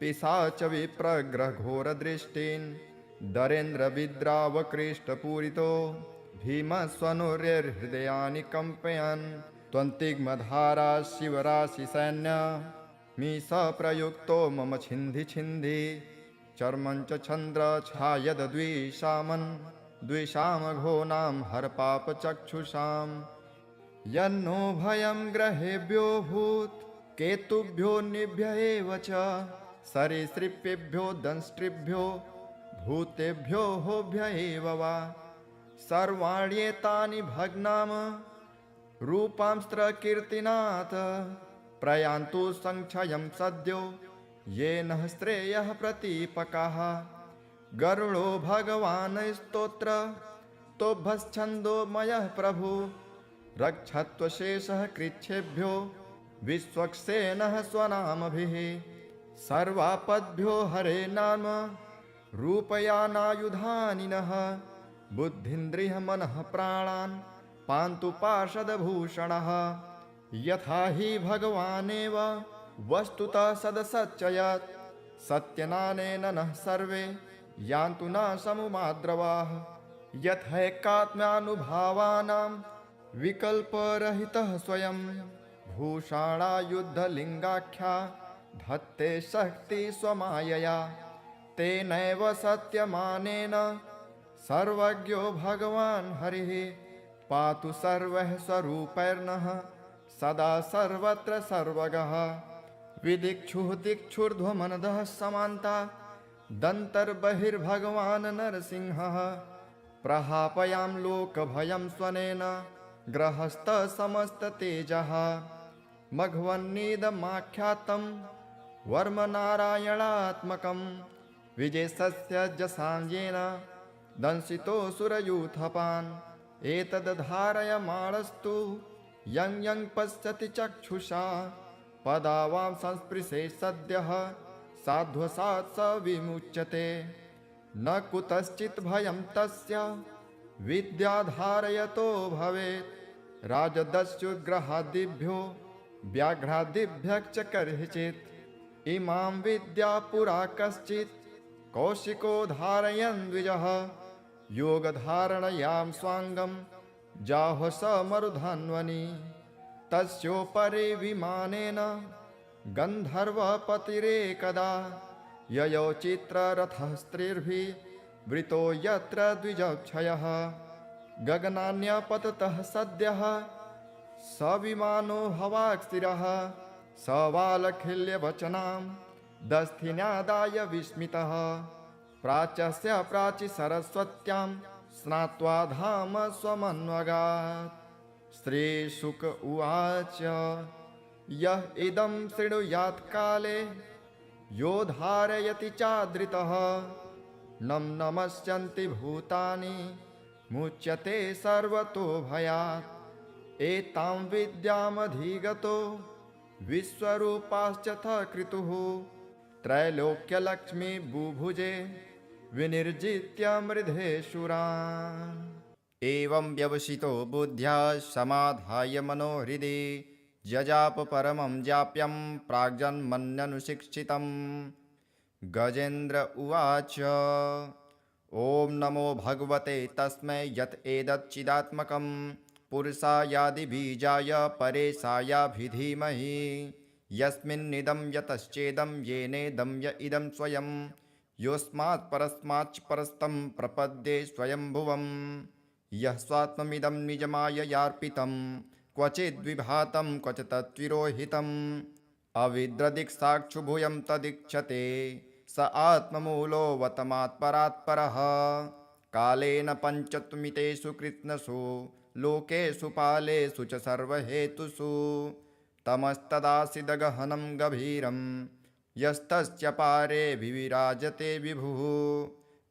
पिशाच विप्रग्रघोरदृष्टीन् दरेन्द्रविद्रावकृष्टपूरितो भीमस्वनुर्हृदयानि कम्पयन् त्वन्तिग्मधारा शिवराशिसैन्य मी सप्रयुक्तो मम छिन्धि छिन्धि चर्मञ्च छन्द्रछायद्विषामन् द्विषामघोनां हरपापचक्षुषाम् यन्नो भयं ग्रहेभ्यो भूत् केतुभ्यो निभ्य एव च सरीसृपेभ्यो दंष्ट्रिभ्यो भूतेभ्यो होभ्य एव वा सर्वाण्येतानि भग्नाम रूपांस्त्रकीर्तिनाथ प्रयान्तु संक्षयं सद्यो येन श्रेयः प्रतीपकाः गरुडो भगवान् स्तोत्र तोभश्छन्दो मयः प्रभु रक्षत्वशेषः कृच्छेभ्यो विश्वक्सेनः स्वनामभिः सर्वापद्भ्यो हरे नाम रूपयानायुधानि नः बुद्धिन्द्रियमनः प्राणान् पान्तु पार्षदभूषणः यथा हि भगवानेव वस्तुतः सदसच्चयत् सत्यनानेन नः सर्वे यान्तु न समुमाद्रवाः यथैकात्म्यानुभावानां विकल्परहितः स्वयं भूषाणायुद्धलिङ्गाख्या धत्ते शक्ति स्वमायया तेनैव सत्यमानेन सर्वज्ञो भगवान् हरिः पातु सर्वः स्वरूपैर्नः सदा सर्वत्र सर्वगः विदिक्षुः दिक्षुर्ध्वमनदः समान्ता दन्तर्बहिर्भगवान् नरसिंहः प्रहापयां लोकभयं स्वनेन ग्रहस्थसमस्ततेजः मघवन्निदमाख्यातं वर्मनारायणात्मकं विजयस्य जसाञ्जेन दंशितोऽसुरयूथपान् एतद्धारयमाणस्तु यं यं पश्यति चक्षुषा पदावां संस्पृशे सद्यः साध्वसात् स विमुच्यते न कुतश्चित् भयं तस्य विद्याधारयतो भवेत् राजदस्युग्रहादिभ्यो व्याघ्रादिभ्यश्च कर्हिचित् इमां विद्या पुरा कश्चित् कौशिको धारयन् द्विजः योगधारणयां स्वाङ्गं जाह्व स मरुधन्वनि तस्योपरि विमानेन गन्धर्वपतिरेकदा ययौ चित्ररथः स्त्रीर्भिः वृतो यत्र द्विजक्षयः गगनान्यपततः सद्यः स विमानो हवाक्स्थिरः स वालखिल्यवचनां दस्थिन्यादाय विस्मितः प्राच्यस्य प्राचि सरस्वत्यां स्नात्वा धाम स्वमन्वगात् श्रीशुक उवाच यः इदं शृणुयात् काले यो धारयति चादृतः नं नमस्यन्ति भूतानि मुच्यते सर्वतो भयात् एतां विद्यामधिगतो विश्वरूपाश्च कृतुः त्रैलोक्यलक्ष्मी बुभुजे विनिर्जित्य मृधेशुरान् एवं व्यवसितो बुद्ध्या समाधाय मनोहृदि जजाप परमं जाप्यं प्राग्जन्मन्यनुशिक्षितं गजेन्द्र उवाच ॐ नमो भगवते तस्मै यत् एतच्चिदात्मकं पुरुषायादिबीजाय परेशायाभिधीमहि यस्मिन्निदं यतश्चेदं येनेदं य इदं स्वयं योऽस्मात् परस्माच्च परस्तं प्रपद्ये स्वयंभुवं यः स्वात्ममिदं निजमाययार्पितं क्वचिद्विभातं क्वच तत्विरोहितम् अविद्रदिक्साक्षुभूयं तदीक्षते स आत्ममूलोऽवतमात्परात्परः कालेन पञ्चत्वमितेषु कृत्स्नसु लोकेषु पालेषु च सर्वहेतुषु तमस्तदासीदगहनं गभीरं यस्तस्य पारे विविराजते विभुः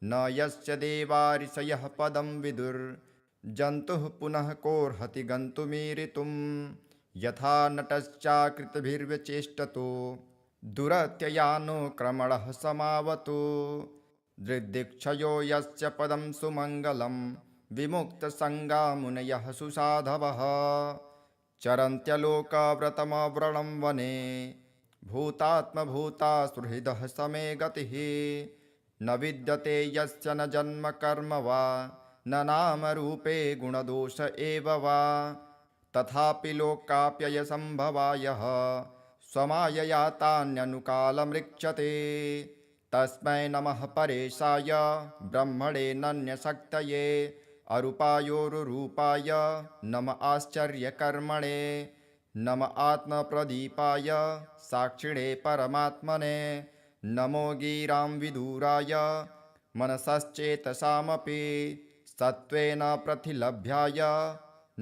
न यस्य देवारिषयः पदं विदुर्जन्तुः पुनः कोऽर्हति गन्तुमीरितुं यथा नटश्चाकृतभिर्व्यचेष्टतो दुरत्ययानुक्रमणः समावतु दृग्दिक्षयो यस्य पदं सुमङ्गलं विमुक्तसङ्गा मुनयः सुसाधवः चरन्त्यलोकव्रतमव्रणं वने भूतात्मभूता सुहृदः समे गतिः न विद्यते यस्य न जन्म कर्म वा न नामरूपे गुणदोष एव वा तथापि लोकाप्ययसम्भवायः स्वमायया तान्यनुकालमृक्षते तस्मै नमः परेशाय ब्रह्मणे नन्यशक्तये अरूपायोरुरूपाय नम आश्चर्यकर्मणे नम आत्मप्रदीपाय साक्षिणे परमात्मने नमो गिरां विदुराय मनसश्चेतसामपि सत्त्वेन प्रतिलभ्याय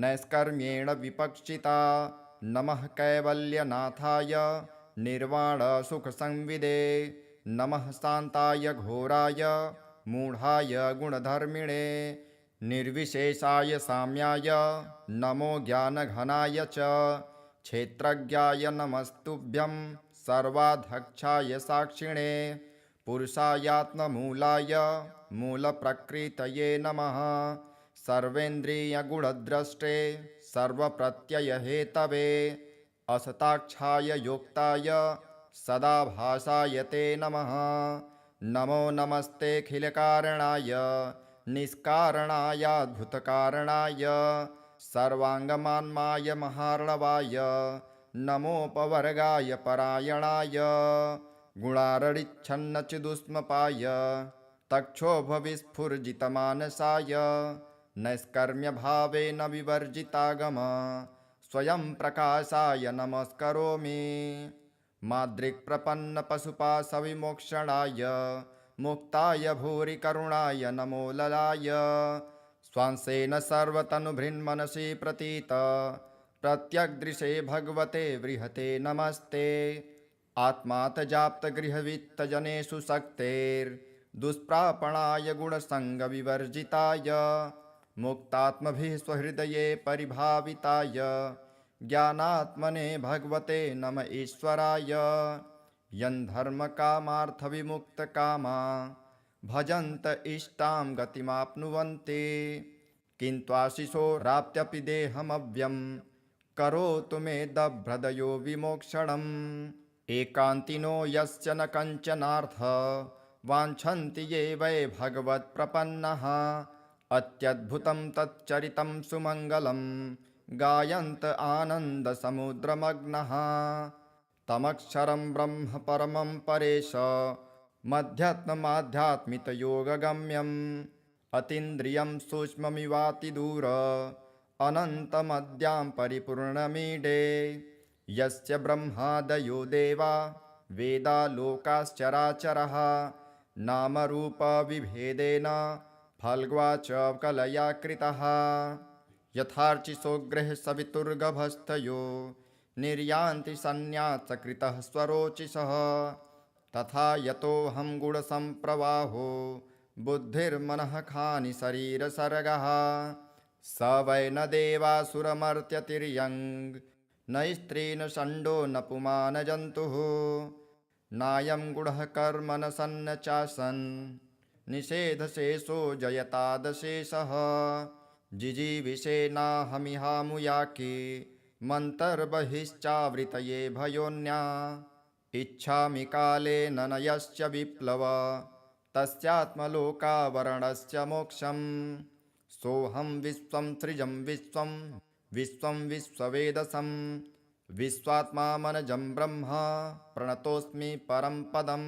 नैष्कर्म्येण विपक्षिता नमः कैवल्यनाथाय निर्वाणसुखसंविदे नमः शान्ताय घोराय मूढाय गुणधर्मिणे निर्विशेषाय साम्याय नमो ज्ञानघनाय च क्षेत्रज्ञाय नमस्तुभ्यं सर्वाध्यक्षाय साक्षिणे पुरुषायात्ममूलाय मूलप्रकृतये नमः सर्वेन्द्रियगुणद्रष्टे सर्वप्रत्ययहेतवे असताक्षाय योक्ताय सदाभासाय ते नमः नमो नमस्तेऽखिलकारणाय निष्कारणायाद्भुतकारणाय सर्वाङ्गमान्माय महार्णवाय नमोपवर्गाय परायणाय गुणारडिच्छन्नचिदुष्मपाय तक्षोभविस्फुर्जितमानसाय नैष्कर्म्यभावेन विवर्जितागम स्वयं प्रकाशाय नमस्करोमि माद्रिक्प्रपन्नपशुपाशविमोक्षणाय मुक्ताय भूरि करुणाय नमो ललाय स्वांसेन सर्वतनुभृन्मनसि प्रतीत प्रत्यग्दृशे भगवते बृहते नमस्ते आत्मातजाप्तगृहवित्तजनेषु शक्तेर्दुष्प्रापणाय गुणसङ्गविवर्जिताय मुक्तात्मभिः स्वहृदये परिभाविताय ज्ञानात्मने भगवते नम ईश्वराय यन्धर्मकामार्थविमुक्तकामा भजन्त इष्टां गतिमाप्नुवन्ति किन्त्वाशिशोराप्त्यपि देहमव्यं करोतु मे दभ्रदयो विमोक्षणम् एकान्तिनो यस्य न कञ्चनार्थ वाञ्छन्ति ये वै भगवत्प्रपन्नः अत्यद्भुतं तच्चरितं सुमङ्गलं गायन्त आनन्दसमुद्रमग्नः तमक्षरं ब्रह्म परमं परेश मध्यात्ममाध्यात्मितयोगगम्यम् अतीन्द्रियं सूक्ष्ममिवातिदूर अनन्तमद्यां परिपूर्णमीडे यस्य ब्रह्मादयो देवा वेदा लोकाश्चराचरः नामरूपविभेदेन फल्ग्वाच कलया कृतः यथार्चिसोग्रः सवितुर्गभस्थयो निर्यान्ति सन्न्यासकृतः स्वरोचिषः तथा यतोऽहं गुणसम्प्रवाहो बुद्धिर्मनः खानि शरीरसर्गः स वै न देवासुरमर्त्यतिर्यङ् न स्त्री न षण्डो न पुमान् जन्तुः नायं गुणः कर्म न सन्न चासन् निषेधशेषो जयतादशेषः जिजीविषेनाहमिहामुयाके मन्तर्बहिश्चावृतये भयोन्या इच्छामि कालेन न यश्च विप्लव तस्यात्मलोकावरणस्य मोक्षम् सोऽहं विश्वं सृजं विश्वं विश्वं विश्ववेदसं विश्वात्मामनजं ब्रह्म प्रणतोऽस्मि परं पदं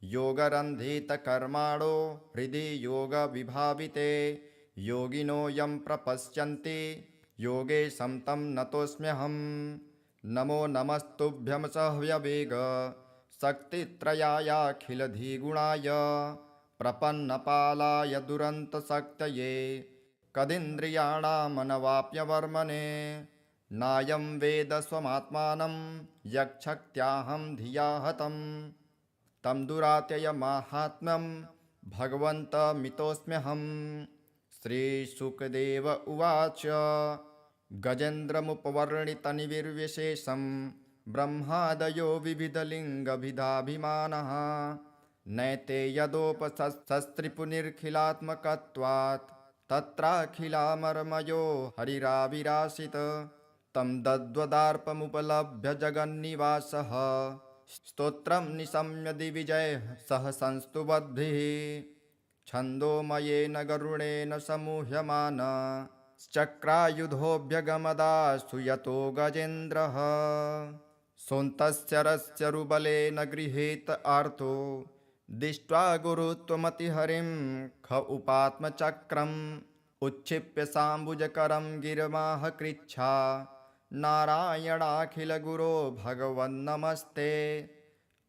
योगरन्धितकर्माणो हृदि योगविभाविते योगिनो यं प्रपश्यन्ति योगेशं तं नतोऽस्म्यहम् नमो नमस्तुभ्यं सह्यवेग शक्तित्रयायाखिलधिगुणाय प्रपन्नपालाय दुरन्तशक्तये कदिन्द्रियाणामनवाप्यवर्मणे नायं वेद स्वमात्मानं यक्षक्त्याहं धिया हतं तं दुरात्ययमाहात्म्यं भगवन्तमितोऽस्म्यहम् श्रीशुकदेव उवाच गजेन्द्रमुपवर्णितनिर्विशेषं ब्रह्मादयो विविधलिङ्गभिधाभिमानः नैते यदोपशस्त्रिपुनिर्खिलात्मकत्वात् तत्राखिलामर्मयो हरिराविरासित तं दद्वदार्पमुपलभ्य जगन्निवासः स्तोत्रं निशम्य दिविजय सह संस्तुवद्भिः छन्दोमयेन गरुडेन समूह्यमान चक्रायुधोऽभ्यगमदास्तु यतो गजेन्द्रः सोऽन्तस्य रस्यरुबलेन गृहीत आर्तो दृष्ट्वा गुरुत्वमतिहरिं ख उपात्मचक्रम् उच्छिप्य साम्बुजकरं गिरमाह कृच्छा नारायणाखिलगुरो भगवन्नमस्ते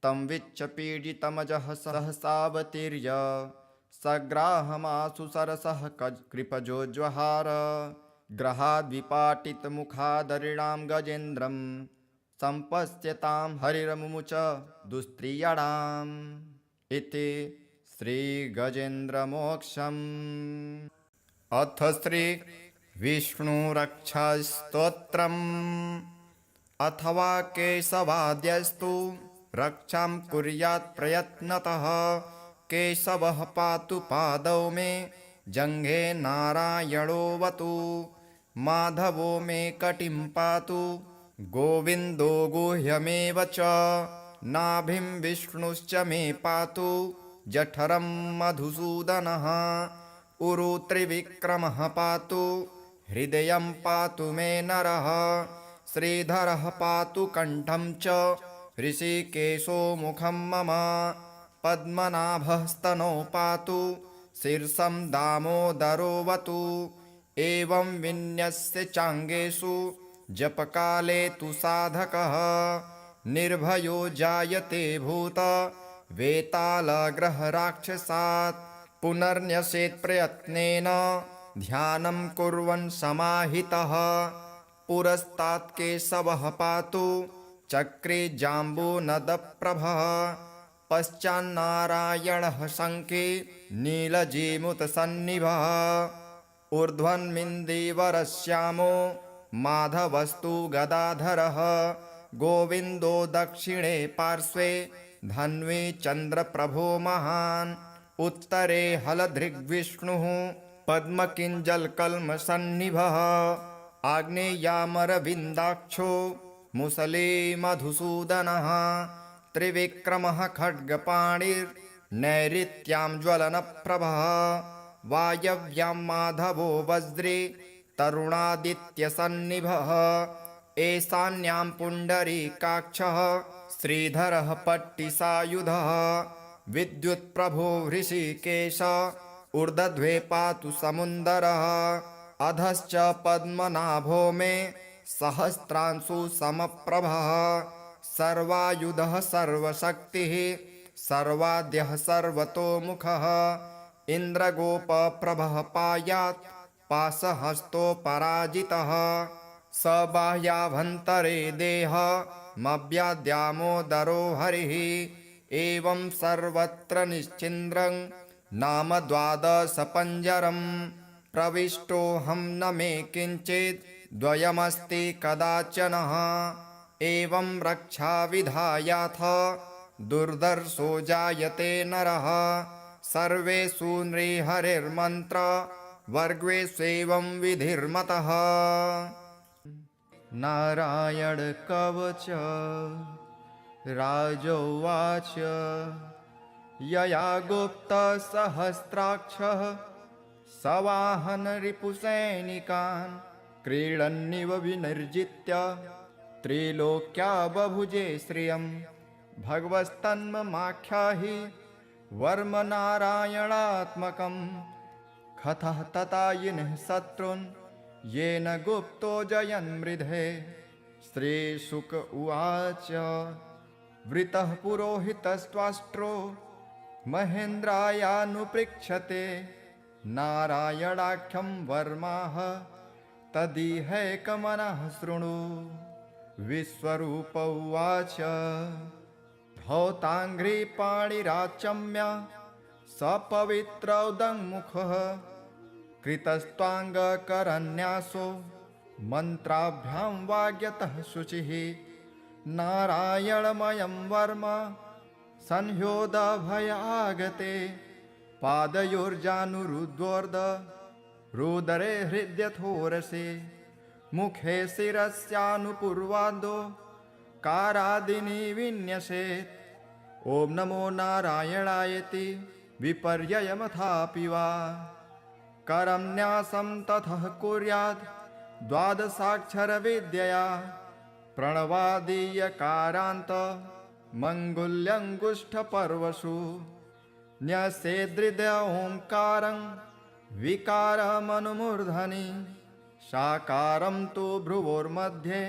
तं वीक्ष्य पीडितमजः सहसावतीर्य सग्राहमासु सरसः कृपजोज्वहार ग्रहाद्विपाटितमुखादरिणां गजेन्द्रं सम्पश्यतां हरिरमुमुच दुस्त्रियणाम् इति श्रीगजेन्द्रमोक्षम्। अथ श्री विष्णुरक्षास्तोत्रम्। अथवा केशवाद्यस्तु रक्षां कुर्यात् प्रयत्नतः केशवः पातु पादौ मे जङ्घे नारायणोऽवतु माधवो मे कटिं पातु गोविन्दो गुह्यमेव च नाभिं विष्णुश्च मे पातु जठरं मधुसूदनः उरु त्रिविक्रमः पातु हृदयं पातु मे नरः श्रीधरः पातु कण्ठं च ऋषिकेशो मुखं मम पद्मनाभः स्तनौ पातु शीर्षं दामोदरोऽवतु एवं विन्यस्य चाङ्गेषु जपकाले तु साधकः निर्भयो जायते भूत वेतालग्रहराक्षसात् पुनर्न्यसेत् प्रयत्नेन ध्यानं कुर्वन् समाहितः पुरस्तात् केशवः पातु चक्रे जाम्बूनदप्रभः पश्चान्नारायणः शङ्खे नीलजीमुतसन्निभः ऊर्ध्वन्मिन्दीवरश्यामो माधवस्तु गदाधरः गोविन्दो दक्षिणे पार्श्वे धन्वी चन्द्रप्रभो महान् उत्तरे हलधृग्विष्णुः पद्मकिञ्जलकल्मषन्निभः आग्नेयामरविन्दाक्षो मुसले मधुसूदनः त्रिविक्रमः खड्गपाणिर्नैऋत्यां ज्वलनप्रभः वायव्यां माधवो वज्रे तरुणादित्यसन्निभः ईशान्यां पुण्डरीकाक्षः श्रीधरः पट्टिसायुधः विद्युत्प्रभो हृषीकेश ऊर्ध्वे पातु समुन्दरः अधश्च पद्मनाभो मे सहस्रांशु समप्रभः सर्वायुधः सर्वशक्तिः सर्वाद्यः सर्वतोमुखः इन्द्रगोपप्रभः पायात् पाशहस्तोपराजितः स बाह्याभ्यन्तरे देहमव्याद्यामोदरो हरिः एवं सर्वत्र निश्चिन्द्रं नाम द्वादशपञ्जरम् प्रविष्टोऽहं न मे किञ्चित् द्वयमस्ति कदाचनः एवं रक्षाविधायाथ दुर्धर्षो जायते नरः सर्वेषु नृहरिर्मन्त्र वर्गेष्वेवं विधिर्मतः। नारायण कवच राजोवाच यया गुप्तसहस्राक्षः सवाहन रिपुसैनिकान् क्रीडन्निव विनिर्जित्य त्रिलोक्या बभुजे श्रियं भगवस्तन्ममाख्याहि वर्म नारायणात्मकं कथः ततायिनः शत्रून् येन गुप्तो जयन्मृधे। श्रीशुक उवाच वृतः पुरोहितस्त्वाष्ट्रो महेन्द्रायानुपृक्षते नारायणाख्यं वर्माः तदिहैकमनः शृणु। विश्वरूप उवाच धौताङ्घ्रिपाणिराचम्य सपवित्रौदङ्मुखः कृतस्त्वाङ्गकरन्यासो मन्त्राभ्यां वाग्यतः शुचिः नारायणमयं वर्म संह्योदभयागते पादयोर्जानुरुद्वोर्ध रुदरे हृद्यथोरसे मुखे शिरस्यानुपूर्वादो कारादीनि विन्यसेत्। ॐ नमो नारायणायेति विपर्ययमथापि वा। करन्यासं ततः कुर्यात् द्वादशाक्षरविद्यया। प्रणवादीयकारान्त मङ्गुल्यङ्गुष्ठपर्वसु। न्यसेदृदय ओङ्कारं विकारमनुमूर्धनि। साकारं तु भ्रुवोर्मध्ये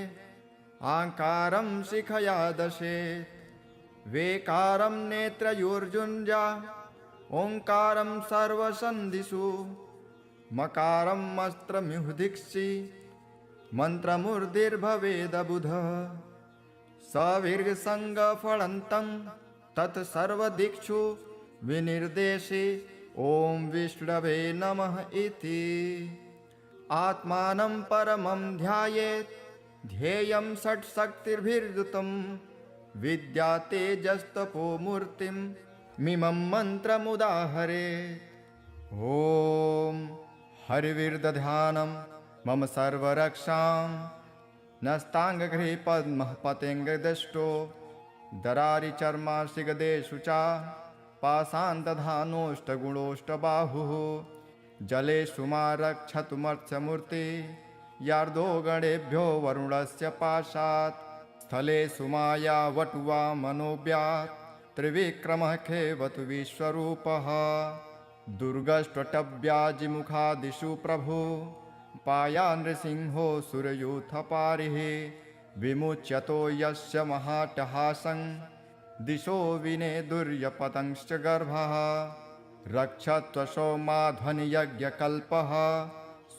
आकारं शिखया दशेत्। वेकारं नेत्रयोर्जुञ्जा ओङ्कारं सर्वसन्धिषु। मकारं अस्त्रमिहुदिक्षि मन्त्रमूर्तिर्भवेदबुध। सविर्गसङ्गफलन्तं तत्सर्वदिक्षु विनिर्देशे। ॐ विष्णवे नमः इति। आत्मानं परमं ध्यायेत् ध्येयं षट्शक्तिर्भिर्युतं। विद्या तेजस्तपो मूर्तिं मिमं मन्त्रमुदाहरेत्। ॐ हरिविर्दधानं मम सर्वरक्षां। नस्ताङ्गगृहे पद्मः पतेङ्गदष्टो। दरारिचर्माशिगदेषु च पाषाणदधानोष्टगुणोष्टबाहुः। जलेषु मा रक्षतु मत्स्यमूर्ति यार्दो गणेभ्यो वरुणस्य पाशात्। स्थलेषु माया वटुवा मनोव्यात् त्रिविक्रमः खेवतु विश्वरूपः। दुर्गष्ट्वटव्याजिमुखादिषु प्रभु पाया नृसिंहो सुरयूथपारिः। विमुच्यतो यस्य महाटहासं दिशो विनेदुर्यपतंश्च गर्भः। रक्षत्वशो माध्वनियज्ञकल्पः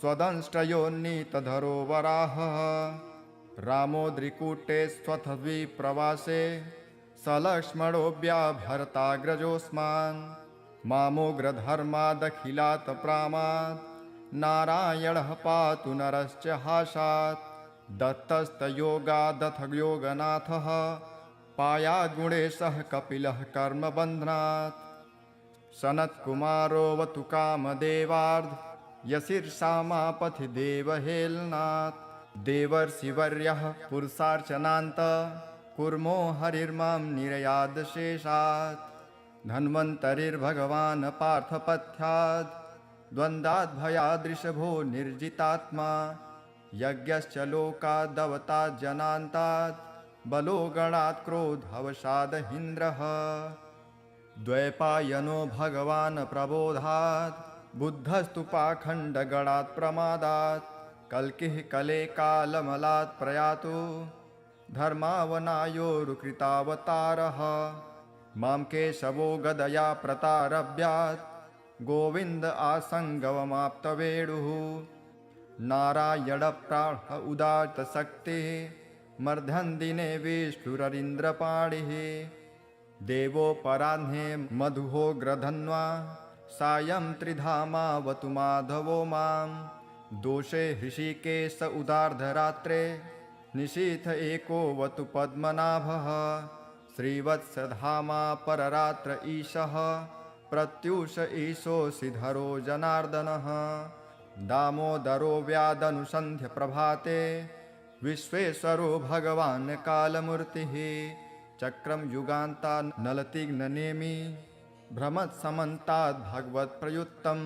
स्वदंष्ट्रयोन्नीतधरो वराहः। रामोद्रिकूटे स्वथ द्विप्रवासे सलक्ष्मणोऽव्याभरताग्रजोऽस्मान्। मामोग्रधर्मादखिलात् प्रामात् नारायणः पातु नरश्च हासात्। दत्तस्तयोगादथ योगनाथः पायाद्गुणेशः कपिलः कर्मबन्धनात्। सनत्कुमारोऽवतु कामदेवार्ध यशीर्षामापथि देवहेलनात्। देवर्षिवर्यः पुरुषार्चनान्त कुर्मो हरिर्मां निरयादशेषात्। धन्वन्तरिर्भगवान् पार्थपथ्याद् द्वन्द्वाद्भयादृशभो निर्जितात्मा। यज्ञश्च लोकादवतात् जनान्तात् बलो गणात् क्रोधवशादहीन्द्रः। द्वैपायनो भगवान् प्रबोधात् बुद्धस्तु पाखण्डगणात् प्रमादात्। कल्किः कले कालमलात् प्रयातु धर्मावनायोरुकृतावतारः। मां केशवो गदया प्रतारभ्यात् गोविन्द आसङ्गवमाप्तवेणुः। नारायणप्राण उदात्तशक्तिः मर्धन्दिने विष्णुररीन्द्रपाणिः। देवोपराह्ने मधुहोग्रधन्वा सायं त्रिधामावतु माधवो मां। दोषे हृषीकेश उदार्धरात्रे निशीथ एकोऽवतु पद्मनाभः। श्रीवत्सधामा पररात्र ईशः प्रत्यूष ईशोऽसिधरो जनार्दनः। दामोदरो व्यादनुसन्ध्य प्रभाते विश्वेश्वरो भगवान् कालमूर्तिः। चक्रं युगान्ता नलतिग्ननेमि भ्रमत्समन्ताद् भगवत्प्रयुक्तं।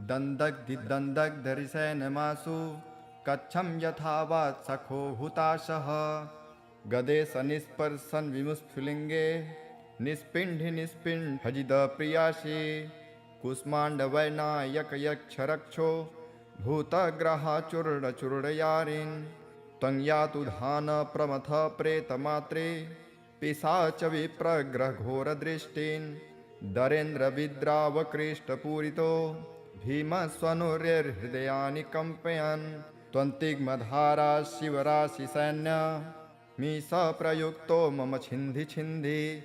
दन्दग्धिदन्दग्धरिसेनमासु कच्छं यथावात् सखो हुताशः। गदेश निष्पर्शन विमुस्फुलिङ्गे निष्पिण्ढि निष्पिण्ढजिदप्रियासि। कुष्माण्डवैनायकयक्षरक्षो भूतग्रहाचूर्णचूर्णयारिन्। त्वं यातु धान प्रमथ प्रेतमात्रे पिशाच विप्रग्रहघोरदृष्टिन्। दरेन्द्रविद्रावकृष्टपूरितो भीमस्वनुर्हृदयानि कम्पयन्। त्वन्तिग्मधारा शिवराशिसैन्य मीश प्रयुक्तो मम छिन्धि छिन्धि।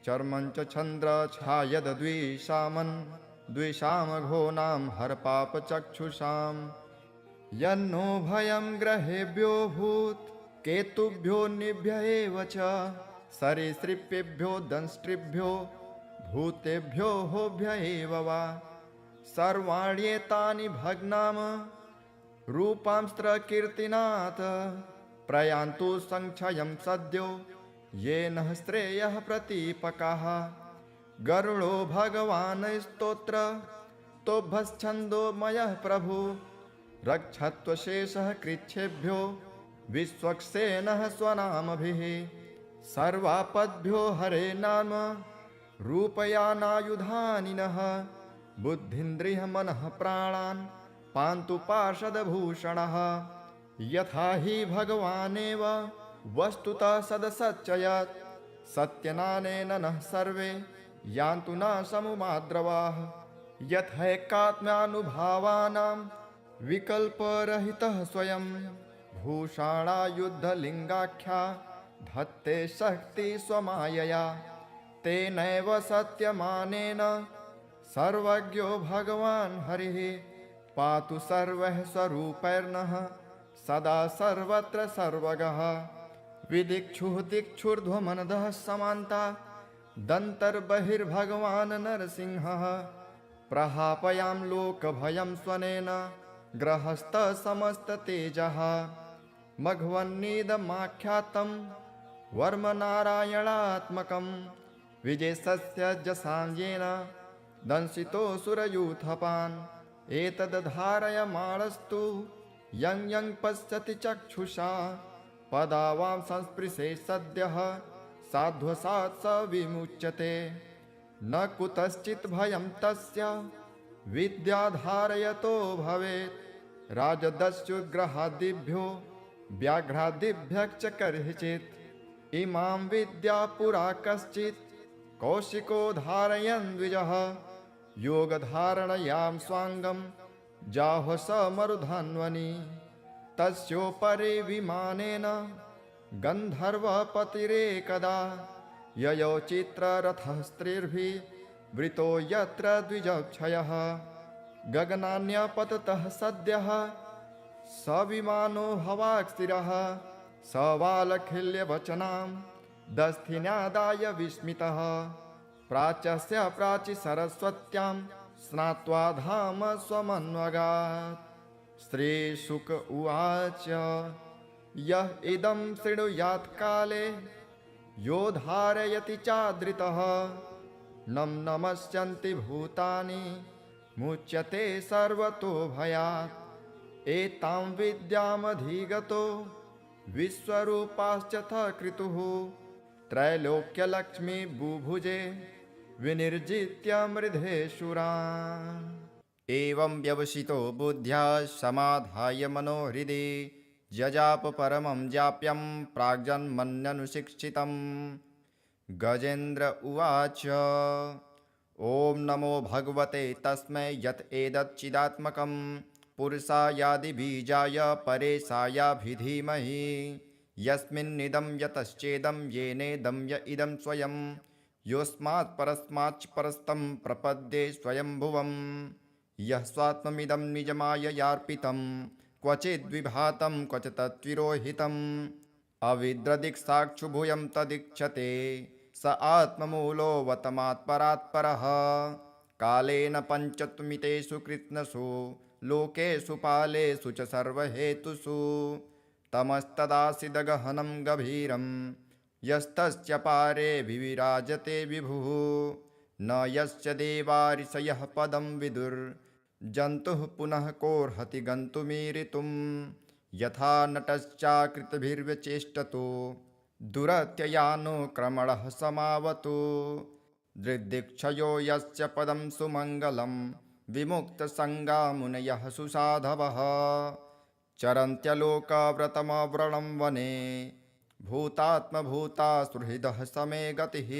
चर्मं च चन्द्र छायद्विषामन् द्विषामघोनां हरपापचक्षुषां। यन्नो भयं ग्रहेभ्यो भूत् केतुभ्यो निभ्य एव च। सरीसृपेभ्यो दंष्ट्रिभ्यो भूतेभ्यो होभ्य एव वा। सर्वाण्येतानि भग्नाम रूपांस्त्र कीर्तिनाथ। प्रयान्तु संक्षयं सद्यो येन श्रेयः प्रतीपकाः। गरुडो भगवान् स्तोत्र तोभश्छन्दोमयः प्रभु। रक्षत्वशेषः कृच्छेभ्यो विश्वक्सेनः स्वनामभिः। सर्वापद्भ्यो हरे नाम रूपयानायुधानिनः। बुद्धिन्द्रियः मनः प्राणान् पान्तु पार्षदभूषणः। यथा हि भगवानेव वस्तुतः सदसच्चयत् सत्यनानेन नः सर्वे यान्तु न समुमाद्रवाः। यथैकात्म्यानुभावानां विकल्परहितः स्वयं भूषाणायुद्धलिङ्गाख्या धत्ते शक्ति स्वमायया। तेनैव सत्यमानेन सर्वज्ञो भगवान् हरिः। पातु सर्वः स्वरूपैर्नः सदा सर्वत्र सर्वगः। विदिक्षुः दिक्षुर्ध्वमनदः समान्ता दन्तर्बहिर्भगवान् नरसिंहः। प्रहापयां लोकभयं स्वनेन ग्रहस्थसमस्ततेजः। मघवन्निदमाख्यातं वर्मनारायणात्मकं विजयस्य जसाञ्जेन दंशितोऽसुरयूथपान्। एतद्धारयमाणस्तु यं यं पश्यति चक्षुषा पदावां संस्पृशे सद्यः साध्वसात् स विमुच्यते। न कुतश्चित् भयं तस्य विद्याधारयतो भवेत्। राजदस्युग्रहादिभ्यो व्याघ्रादिभ्यश्च कर्हिचित्। इमां विद्या पुरा कश्चित् कौशिको धारयन् द्विजः। योगधारणयां स्वाङ्गं जाह्व स मरुधन्वनि। तस्योपरि विमानेन गन्धर्वपतिरेकदा। ययौ चित्ररथः स्त्रीर्भिः वृतो यत्र द्विजक्षयः। गगनान्यपततः सद्यः स विमानो हवाक्स्थिरः। स वालखिल्यवचनां दस्थिन्यादाय विस्मितः। प्राच्यस्य प्राचि सरस्वत्यां स्नात्वा धाम स्वमन्वगात्। श्रीशुक उवाच यः इदं शृणुयात् काले यो धारयति चादृतः। नं नमस्यन्ति भूतानि मुच्यते सर्वतो भयात्। एतां विद्यामधिगतो विश्वरूपाश्चथ क्रतुः। त्रैलोक्यलक्ष्मी बुभुजे विनिर्जित्य मृधेशुरान्। एवं व्यवसितो बुद्ध्या समाधाय मनोहृदि जजाप परमं जाप्यं प्राग्जन्मन्यनुशिक्षितम्। गजेन्द्र उवाच ॐ नमो भगवते तस्मै यत् एतच्चिदात्मकं पुरुषायादिबीजाय परेशायाभिधीमहि। यस्मिन्निदं यतश्चेदं येनेदं य इदं स्वयं योऽस्मात् परस्माच्च परस्तं प्रपद्ये स्वयंभुवम्। यः स्वात्ममिदं निजमाययार्पितं क्वचिद्विभातं क्वच तत्विरोहितम्। अविद्रदिक्साक्षुभूयं तदीक्षते स आत्ममूलोऽवतमात्परात्परः। कालेन पञ्चत्वमितेषु कृत्स्नसु लोकेषु पालेषु च सर्वहेतुषु। तमस्तदासीदगहनं गभीरं यस्तस्य पारे विविराजते विभुः। न यस्य देवारिषयः पदं विदुर्जन्तुः पुनः कोऽर्हति गन्तुमीरितुम्। यथा नटश्चाकृतभिर्व्यचेष्टतो दुरत्ययानुक्रमणः समावतु। दृग्दिक्षयो यस्य पदं सुमङ्गलं विमुक्तसङ्गा मुनयः सुसाधवः। चरन्त्यलोकव्रतमव्रणं वने भूतात्मभूतासुहृदः समे गतिः।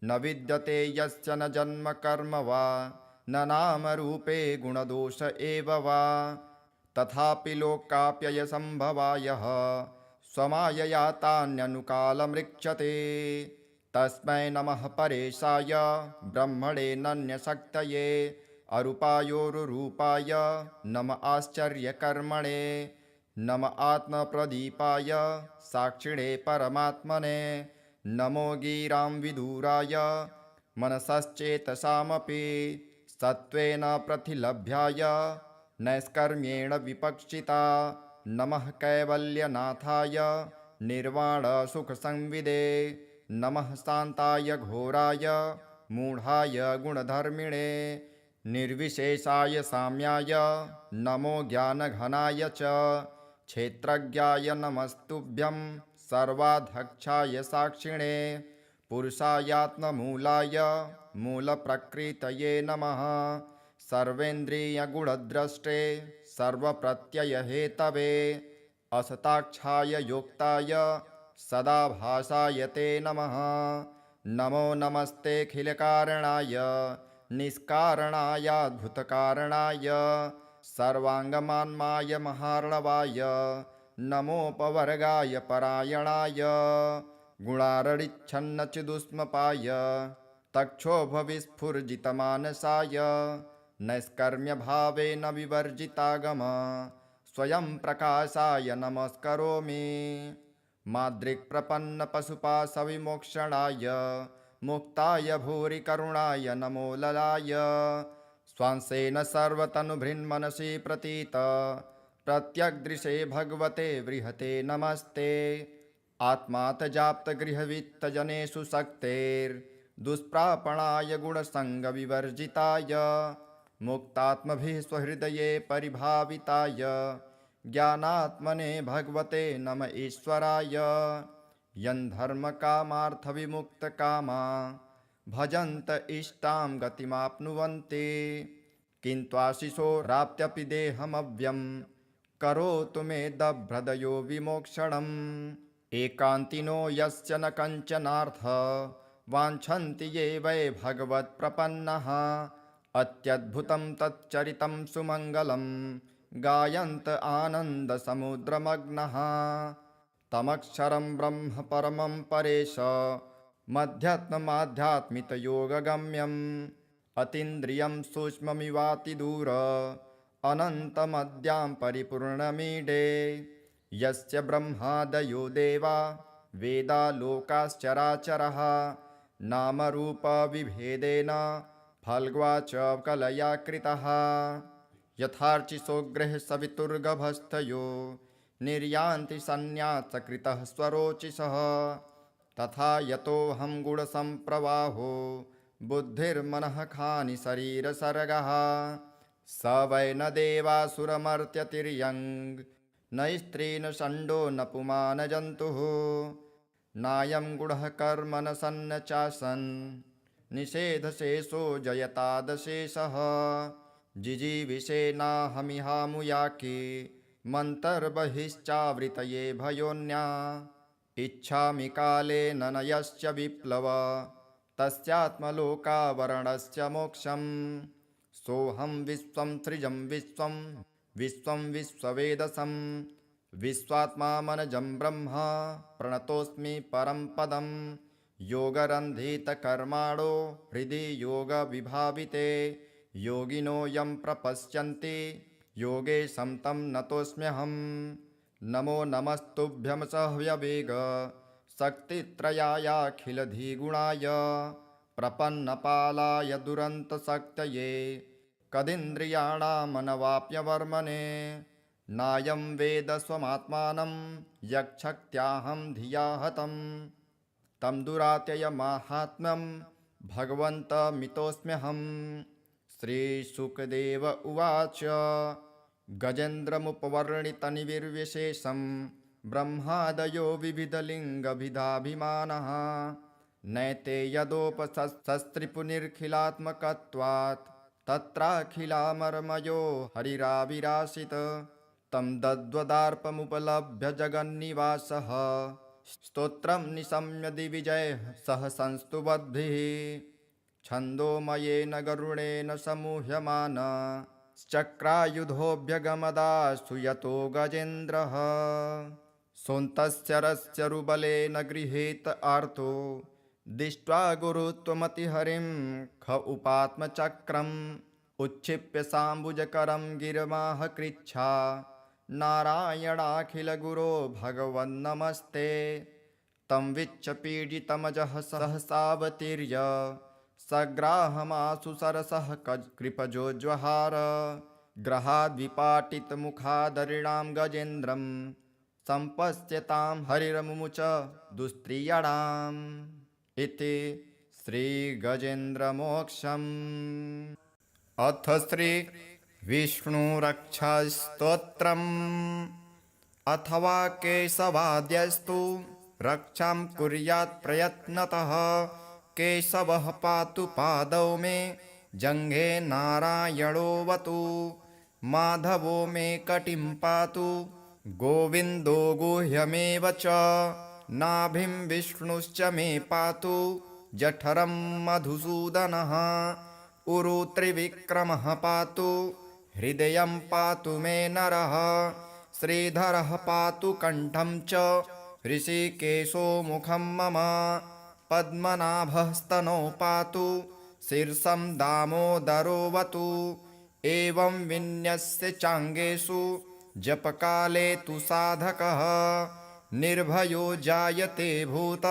न विद्यते यस्य न जन्म कर्म वा न नामरूपे गुणदोष एव वा। तथापि लोकाप्ययसम्भवायः स्वमायया तान्यनुकालमृक्षते। तस्मै नमः परेशाय ब्रह्मणे नन्यशक्तये अरूपायोरुरूपाय नम आश्चर्यकर्मणे। नम आत्मप्रदीपाय साक्षिणे परमात्मने। नमो गिरां विदुराय मनसश्चेतसामपि सत्त्वेन प्रतिलभ्याय नैष्कर्म्येण विपक्षिता। नमः कैवल्यनाथाय निर्वाणसुखसंविदे नमः शान्ताय घोराय मूढाय गुणधर्मिणे निर्विशेषाय साम्याय नमो ज्ञानघनाय च क्षेत्रज्ञाय नमस्तुभ्यं सर्वाध्यक्षाय साक्षिणे पुरुषायात्ममूलाय मूलप्रकृतये नमः सर्वेन्द्रियगुणद्रष्टे सर्वप्रत्ययहेतवे असताक्षाय योक्ताय सदाभासाय ते नमः नमो नमस्तेऽखिलकारणाय निष्कारणायाद्भुतकारणाय सर्वाङ्गमान्माय महार्णवाय नमोपवर्गाय परायणाय गुणारडिच्छन्नचिदुष्मपाय तक्षोभविस्फुर्जितमानसाय नैष्कर्म्यभावेन विवर्जितागम स्वयं प्रकाशाय नमस्करोमि माद्रिक्प्रपन्नपशुपाशविमोक्षणाय मुक्ताय भूरि करुणाय नमो ललाय स्वांसेन सर्वतनुभृन्मनसि प्रतीत प्रत्यग्दृशे भगवते बृहते नमस्ते आत्मातजाप्तगृहवित्तजनेषु शक्तेर्दुष्प्रापणाय गुणसङ्गविवर्जिताय मुक्तात्मभिः स्वहृदये परिभाविताय ज्ञानात्मने भगवते नम ईश्वराय यन्धर्मकामार्थविमुक्तकामा भजन्त इष्टां गतिमाप्नुवन्ति किन्त्वाशिशोराप्त्यपि देहमव्यं करोतु मे दभ्रदयो विमोक्षणम् एकान्तिनो यस्य न कञ्चनार्थ वाञ्छन्ति ये वै भगवत्प्रपन्नः अत्यद्भुतं तच्चरितं सुमङ्गलं गायन्त आनन्दसमुद्रमग्नः तमक्षरं ब्रह्म परमं परेश मध्यात्ममाध्यात्मितयोगगम्यम् अतीन्द्रियं सूक्ष्ममिवातिदूर अनन्तमद्यां परिपूर्णमीडे यस्य ब्रह्मादयो देवा वेदा लोकाश्चराचरः नामरूपविभेदेन फल्ग्वा च कलया कृतः यथार्चिसोग्रः सवितुर्गभस्थयो निर्यान्ति सन्न्यासकृतः स्वरोचिषः तथा यतोऽहं गुणसम्प्रवाहो बुद्धिर्मनः खानि शरीरसर्गः स वै न देवासुरमर्त्यतिर्यङ् न स्त्री न षण्डो न पुमान् जन्तुः नायं गुणः कर्म न सन्न चासन् निषेधशेषो जयतादशेषः जिजीविषेनाहमिहामुयाके मन्तर्बहिश्चावृतये भयोन्या इच्छामि कालेन न यस्य विप्लव तस्यात्मलोकावरणस्य मोक्षम् सोऽहं विश्वं सृजं विश्वं विश्वं विश्ववेदसं विश्वात्मामनजं ब्रह्म प्रणतोऽस्मि परं पदं योगरन्धितकर्माणो हृदि योगविभाविते योगिनो यं प्रपश्यन्ति योगेशं तं नतोऽस्म्यहम् नमो नमस्तुभ्यं सह्यवेग शक्तित्रयायाखिलधिगुणाय प्रपन्नपालाय दुरन्तशक्तये कदिन्द्रियाणामनवाप्यवर्मणे नायं वेद स्वमात्मानं यक्षक्त्याहं धिया हतं तं दुरात्ययमाहात्म्यं भगवन्तमितोऽस्म्यहम् श्रीशुकदेव उवाच गजेन्द्रमुपवर्णितनिर्विशेषं ब्रह्मादयो विविधलिङ्गभिधाभिमानः नैते यदोपशस्त्रिपुनिर्खिलात्मकत्वात् तत्राखिलामर्मयो हरिराविरासित तं दद्वदार्पमुपलभ्य जगन्निवासः स्तोत्रं निशम्य दिविजयः सह संस्तुवद्भिः छन्दोमयेन गरुडेन समूह्यमान चक्रायुधोऽभ्यगमदास्तु यतो गजेन्द्रः सोऽन्तस्य रस्य रुबलेन गृहीत आर्तो दृष्ट्वा गुरुत्वमतिहरिं ख उपात्मचक्रम् उच्छिप्य साम्बुजकरं गिरमाह कृच्छा नारायणाखिलगुरो भगवन्नमस्ते तं विच्छपीडितमजः सहसावतीर्य सग्राहमासु सरसः कृपजोज्वहार ग्रहाद्विपाटितमुखादरिणां गजेन्द्रं सम्पश्यतां हरिरमुमुच दुस्त्रियाणाम् इति श्रीगजेन्द्रमोक्षम्। अथ श्रीविष्णुरक्षास्तोत्रम्। अथवा केशवाद्यस्तु रक्षां कुर्यात् प्रयत्नतः। केशवः पातु पादौ मे जङ्घे नारायणोऽवतु। माधवो मे कटिं पातु गोविन्दो गुह्यमेव च। नाभिं विष्णुश्च मे पातु जठरं मधुसूदनः। उरु त्रिविक्रमः पातु हृदयं पातु मे नरः। श्रीधरः पातु कण्ठं च ऋषिकेशो मुखं मम। पद्मनाभः स्तनौ पातु शीर्षं दामोदरोऽवतु। एवं विन्यस्य चाङ्गेषु जपकाले तु साधकः निर्भयो जायते भूत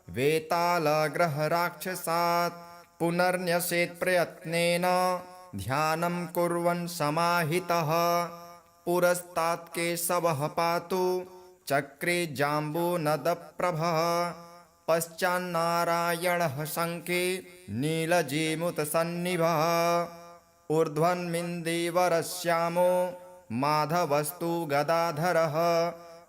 वेतालग्रहराक्षसात्। पुनर्न्यसेत् प्रयत्नेन ध्यानं कुर्वन् समाहितः। पुरस्तात् केशवः पातु चक्रे जाम्बूनदप्रभः। पश्चान्नारायणः शङ्खे नीलजीमुतसन्निभः। ऊर्ध्वन्मिन्दीवरश्यामो माधवस्तु गदाधरः।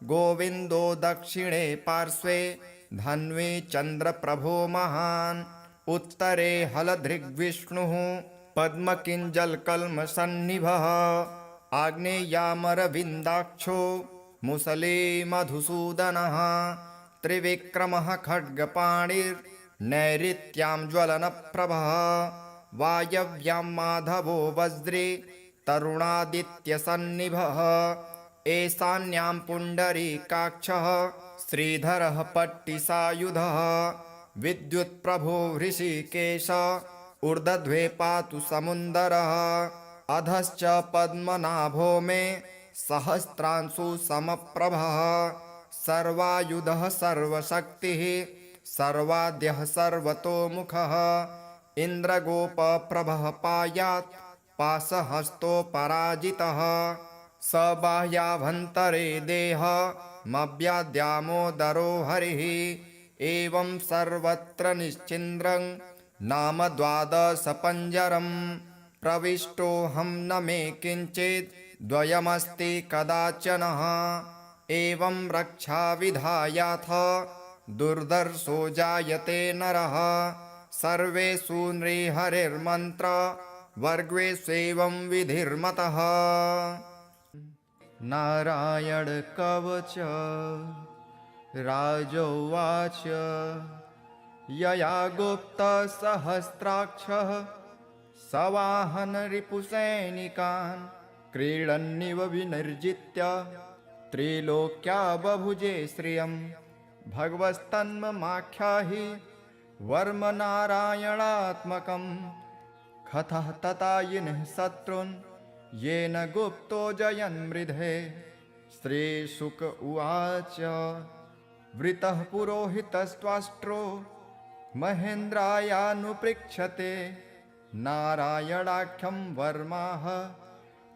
गोविन्दो दक्षिणे पार्श्वे धन्वी चन्द्रप्रभो महान्। उत्तरे हलधृग्विष्णुः पद्मकिञ्जलकल्मषन्निभः। आग्नेयामरविन्दाक्षो मुसले मधुसूदनः। त्रिविक्रमः खड्गपाणिर्नैऋत्यां ज्वलनप्रभः। वायव्यां माधवो वज्रे तरुणादित्यसन्निभः। ईशान्यां पुण्डरीकाक्षः श्रीधरः पट्टिसायुधः। विद्युत्प्रभो हृषीकेश ऊर्ध्वे पातु समुन्दरः। अधश्च पद्मनाभो मे सहस्रांशु समप्रभः। सर्वायुधः सर्वशक्तिः सर्वाद्यः सर्वतोमुखः। इन्द्रगोपप्रभः पायात् पाशहस्तोपराजितः। स बाह्याभ्यन्तरे देहमव्याद्यामोदरो हरिः। एवं सर्वत्र निश्चिन्द्रं नाम द्वादशपञ्जरम्। प्रविष्टोऽहं न मे किञ्चित् द्वयमस्ति कदाचनः। एवं रक्षाविधायाथ दुर्धर्षो जायते नरः। सर्वेषु नृहरिर्मन्त्र वर्गेष्वेवं विधिर्मतः। नारायण कवच राजोवाच। यया गुप्तसहस्राक्षः सवाहन रिपुसैनिकान्। क्रीडन्निव विनिर्जित्य त्रिलोक्या बभुजे श्रियम्। भगवस्तन्ममाख्याहि वर्म नारायणात्मकम्। खतः ततायिनः शत्रून् येन गुप्तो जयन्मृधे। श्रीशुक उवाच। वृतः पुरोहितस्त्वाष्ट्रो महेन्द्रायानुपृच्छते। नारायणाख्यं वर्माः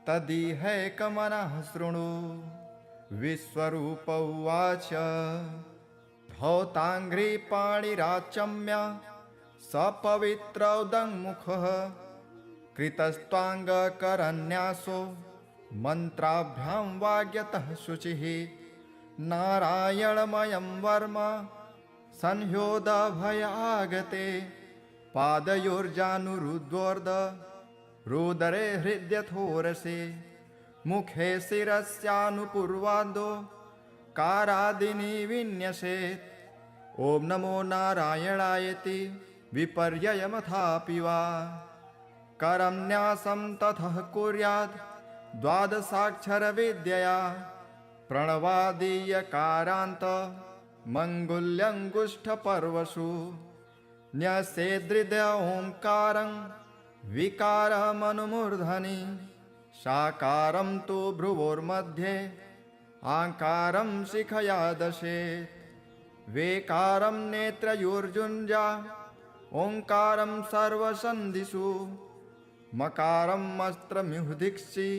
तदिहैकमनः शृणु। विश्वरूप उवाच। धौताङ्घ्रिपाणिराचम्य सपवित्रौदङ्मुखः। कृतस्त्वाङ्गकरन्यासो मन्त्राभ्यां वाग्यतः शुचिः। नारायणमयं वर्म संह्योदभयागते। पादयोर्जानुरुद्वोर्ध रुदरे हृद्यथोरसे। मुखे शिरस्यानुपूर्वादो कारादिनी विन्यसेत्। ॐ नमो नारायणायति विपर्ययमथापि वा। करन्यासं ततः कुर्याद् द्वादशाक्षरविद्यया। प्रणवादीयकारान्त मङ्गुल्यङ्गुष्ठपर्वसु। न्यसेदृदय ओङ्कारं विकारमनुमूर्धनि। साकारं तु भ्रुवोर्मध्ये आकारं शिखया दशेत्। वेकारं नेत्रयोर्जुञ्जा ओङ्कारं सर्वसन्धिषु। मकारम् अस्त्रमिहुदीक्षि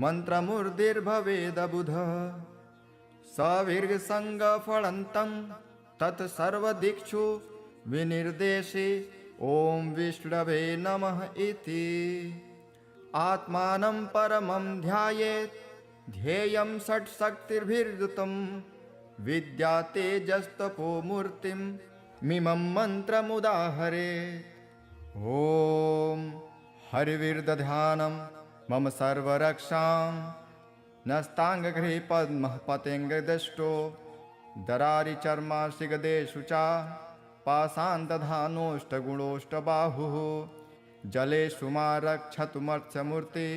मन्त्रमूर्तिर्भवेदबुधः सविर्गसङ्गफलन्तं तत्सर्वदिक्षु विनिर्देशे ॐ विष्णवे नमः इति। आत्मानं परमं ध्यायेत् ध्येयं षट्शक्तिर्भिर्युतं विद्या तेजस्तपो मूर्तिं मिमं मन्त्रमुदाहरेत्। ॐ हरिविर्दध्यानं मम सर्वरक्षां नस्ताङ्गगृहे पद्मः पतेङ्गदष्टो दरारिचर्माशिगदेषु च पाषाणदधानोष्टगुणोष्टबाहुः जलेषु मा रक्षतुमर्त्यमूर्ति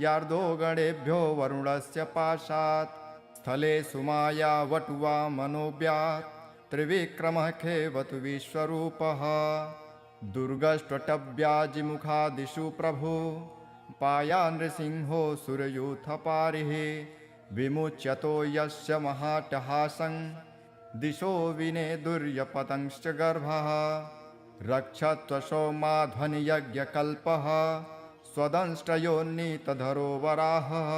यार्दो गणेभ्यो वरुणस्य पाशात् स्थलेषु माया वटुवा मनोव्यात् त्रिविक्रमः खेवतु विश्वरूपः दुर्गष्ट्वटव्याजिमुखादिषु प्रभु पाया नृसिंहो सुरयूथपारिः विमुच्यतो यस्य महाटहासं दिशो विनेदुर्यपतंश्च गर्भः रक्षत्वशो माध्वनियज्ञकल्पः स्वदंष्ट्रयोन्नीतधरो वराहः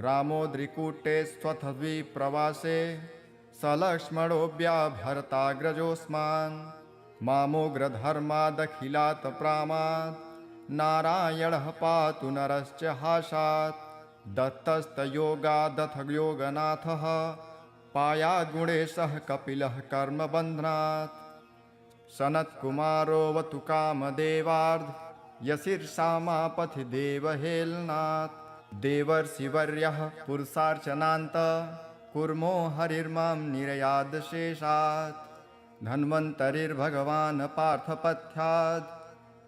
रामोद्रिकूटे स्वथद्विप्रवासे सलक्ष्मणोऽभ्याभरताग्रजोऽस्मान् मामोग्रधर्मादखिलात् प्रामात् नारायणः पातु नरश्च हासात् दत्तस्तयोगादथ योगनाथः पायाद्गुणेशः कपिलः कर्मबन्धनात् सनत्कुमारोऽवतु कामदेवार्ध यशीर्षामापथि देवहेलनात् देवर्षिवर्यः पुरुषार्चनान्त कुर्मो हरिर्मां निरयादशेषात् धन्वन्तरिर्भगवान् पार्थपथ्याद्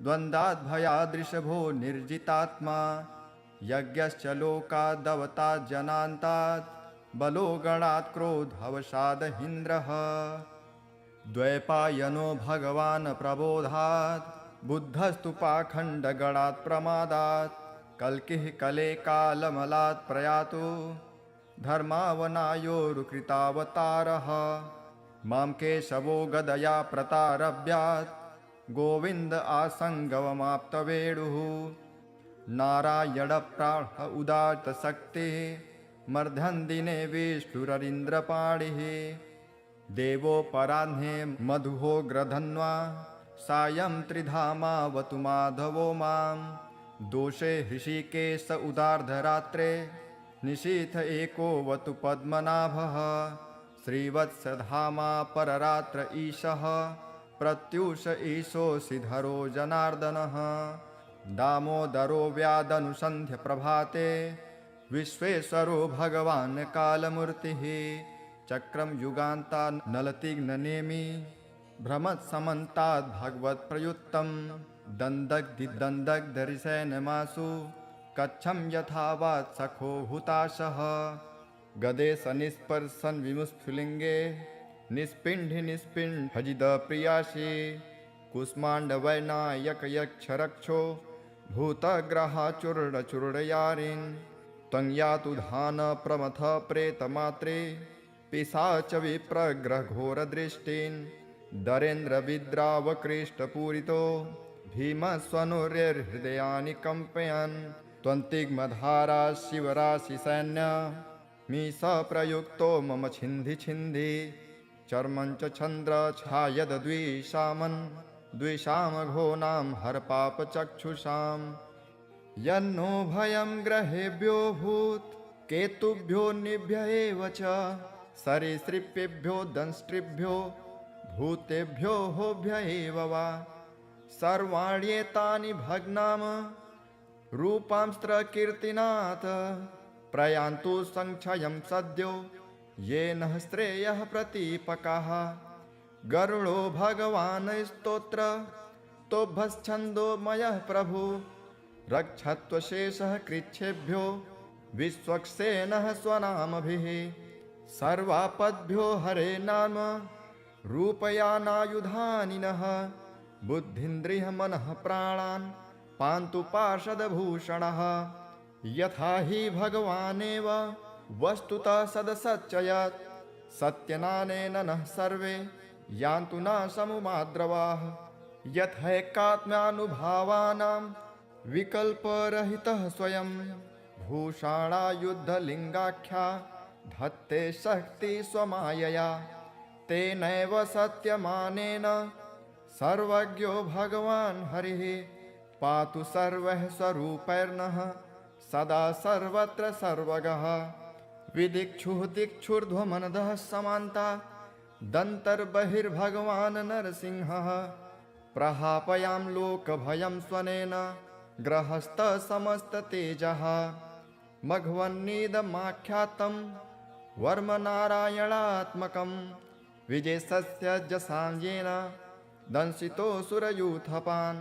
द्वन्द्वाद्भयादृशभो निर्जितात्मा यज्ञश्च लोकादवतात् जनान्तात् बलो गणात् क्रोधवशादहीन्द्रः द्वैपायनो भगवान् प्रबोधात् बुद्धस्तु पाखण्डगणात् प्रमादात् कल्किः कले कालमलात् प्रयातु धर्मावनायोरुकृतावतारः मां केशवो गदया प्रतारभ्यात् गोविन्द आसङ्गवमाप्तवेणुः नारायणप्राण उदात्तशक्तिः मर्धन्दिने विष्णुररीन्द्रपाणिः देवोपराह्ने मधुहोग्रधन्वा सायं त्रिधामावतु माधवो मां दोषे हृषिकेश उदार्धरात्रे निशीथ एकोऽवतु पद्मनाभः श्रीवत्सधामा पररात्र ईशः प्रत्यूष ईशोऽसिधरो जनार्दनः दामोदरो व्यादनुसन्ध्यप्रभाते विश्वेश्वरो भगवान् कालमूर्तिः चक्रं युगान्ता नलतिग्ननेमि भ्रमत्समन्ताद् भगवत्प्रयुक्तं दन्दग्धिदन्दग्धरिसेनमासु कच्छं यथावात् सखो हुताशः गदे सनिस्पर्शन विमुस्फुलिङ्गे निस्पिण्ढि निस्पिण्ढजिदप्रियासि कुष्माण्डवैनायकयक्षरक्षो भूतग्रहाचूर्णचूर्णयारिन् त्वं यातु धान प्रमथ प्रेतमात्रे पिशाच विप्रग्रहघोरदृष्टिन् दरेन्द्रविद्रावकृष्टपूरितो भीमस्वनुर्हृदयानि कम्पयन् त्वन्तिग्मधारा शिवराशिसैन्य मीश प्रयुक्तो मम छिन्धि छिन्धि चर्मं च चन्द्र छायद्विषामन् द्विषामघोनां हरपापचक्षुषां यन्नो भयं ग्रहेभ्यो भूत् केतुभ्यो निभ्य एव च सरीसृपेभ्यो दंष्ट्रिभ्यो भूतेभ्यो होभ्य एव वा सर्वाण्येतानि भग्नाम रूपांस्त्रकीर्तिनाथ प्रयान्तु संक्षयं सद्यो येन श्रेयः प्रतीपकाः गरुडो भगवान् स्तोत्र तोभश्छन्दो मयः प्रभु रक्षत्वशेषः कृच्छेभ्यो विश्वक्सेनः स्वनामभिः सर्वापद्भ्यो हरे नाम रूपयानायुधानि नः बुद्धिन्द्रियः मनः प्राणान् पान्तु पार्षदभूषणः यथा हि भगवानेव वस्तुतः सदसच्चयत् सत्यनानेन नः सर्वे यान्तु न समुमाद्रवाः यथैकात्म्यानुभावानां विकल्परहितः स्वयं भूषाणायुद्धलिङ्गाख्या धत्ते शक्ति स्वमायया तेनैव सत्यमानेन सर्वज्ञो भगवान् हरिः पातु सर्वः स्वरूपैर्नः सदा सर्वत्र सर्वगः विदिक्षुः दिक्षुर्ध्वमनदः समान्ता दन्तर्बहिर्भगवान् नरसिंहः प्रहापयां लोकभयं स्वनेन ग्रहस्थसमस्ततेजः मघवन्निदमाख्यातं वर्मनारायणात्मकं विजयस्य जसाञ्जेन दंशितोऽसुरयूथपान्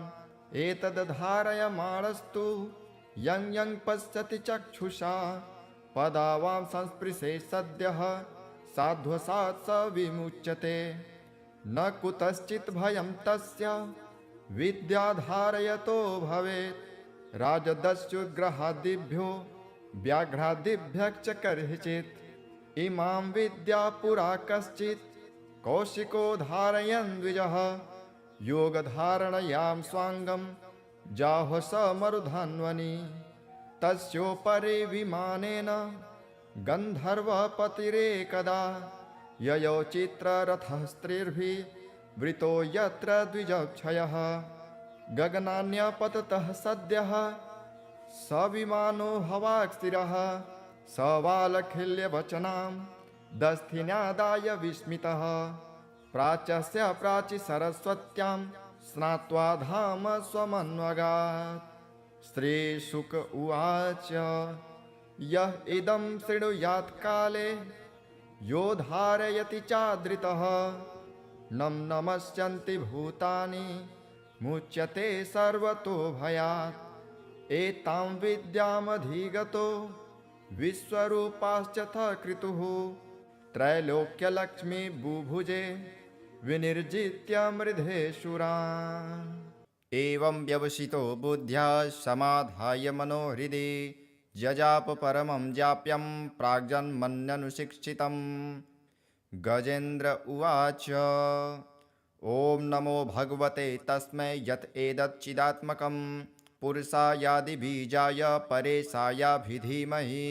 एतद्धारयमाणस्तु यं यं पश्यति चक्षुषा पदावां संस्पृशे सद्यः साध्वसात् स विमुच्यते न कुतश्चित् भयं तस्य विद्याधारयतो भवेत् राजदस्युग्रहादिभ्यो व्याघ्रादिभ्यश्च कर्हिचित् इमां विद्या पुरा कश्चित् कौशिको धारयन् द्विजः योगधारणयां स्वाङ्गं जाह्व स मरुधन्वनि तस्योपरि विमानेन गन्धर्वपतिरेकदा ययौ चित्ररथः स्त्रीर्भिः वृतो यत्र द्विजक्षयः गगनान्यपततः सद्यः स विमानो हवाक्स्थिरः स वालखिल्यवचनां दस्थिन्यादाय विस्मितः प्राच्यस्य प्राचि सरस्वत्यां स्नात्वा धाम स्वमन्वगात् श्रीशुक उवाच यः इदं शृणुयात् काले यो धारयति चादृतः नं नमस्यन्ति भूतानि मुच्यते सर्वतो भयात् एतां विद्यामधिगतो विश्वरूपाश्चथ क्रतुः त्रैलोक्यलक्ष्मी बुभुजे विनिर्जित्य मृधेशुरान् एवं व्यवसितो बुद्ध्या समाधाय मनोहृदि जजाप परमं जाप्यं प्राग्जन्मन्यनुशिक्षितं गजेन्द्र उवाच ॐ नमो भगवते तस्मै यत् एतच्चिदात्मकं पुरुषायादिबीजाय परेशायाभिधीमहि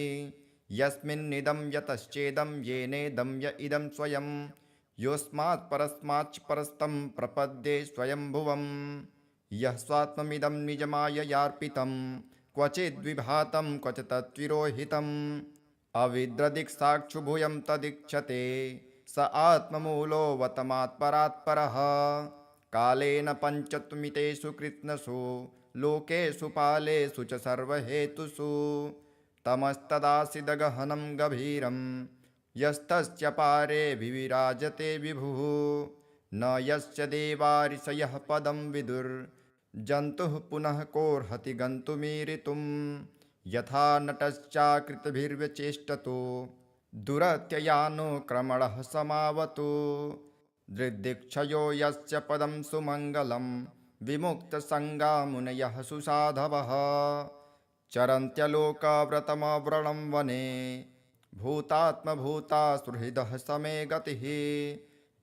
यस्मिन्निदं यतश्चेदं येनेदं य इदं स्वयं योऽस्मात् परस्माच्च परस्तं प्रपद्ये स्वयंभुवं यः स्वात्ममिदं निजमाययार्पितं क्वचिद्विभातं क्वच तत्विरोहितम् अविद्रदिक्साक्षुभूयं तदीक्षते स आत्ममूलोऽवतमात्परात्परः कालेन पञ्चत्वमितेषु कृत्स्नसु लोकेषु पालेषु च सर्वहेतुषु तमस्तदासीदगहनं गभीरं यस्तस्य पारे विविराजते विभुः न यस्य देवारिषयः पदं विदुर्जन्तुः पुनः कोर्हति गन्तुमीरितुं यथा नटश्चाकृतिभिर्व्यचेष्टतो दुरत्ययानुक्रमणः समावतु दृग्दिक्षयो यस्य पदं सुमङ्गलं विमुक्तसङ्गा मुनयः सुसाधवः चरन्त्यलोकव्रतमव्रणं वने भूतात्मभूता सुहृदः समे गतिः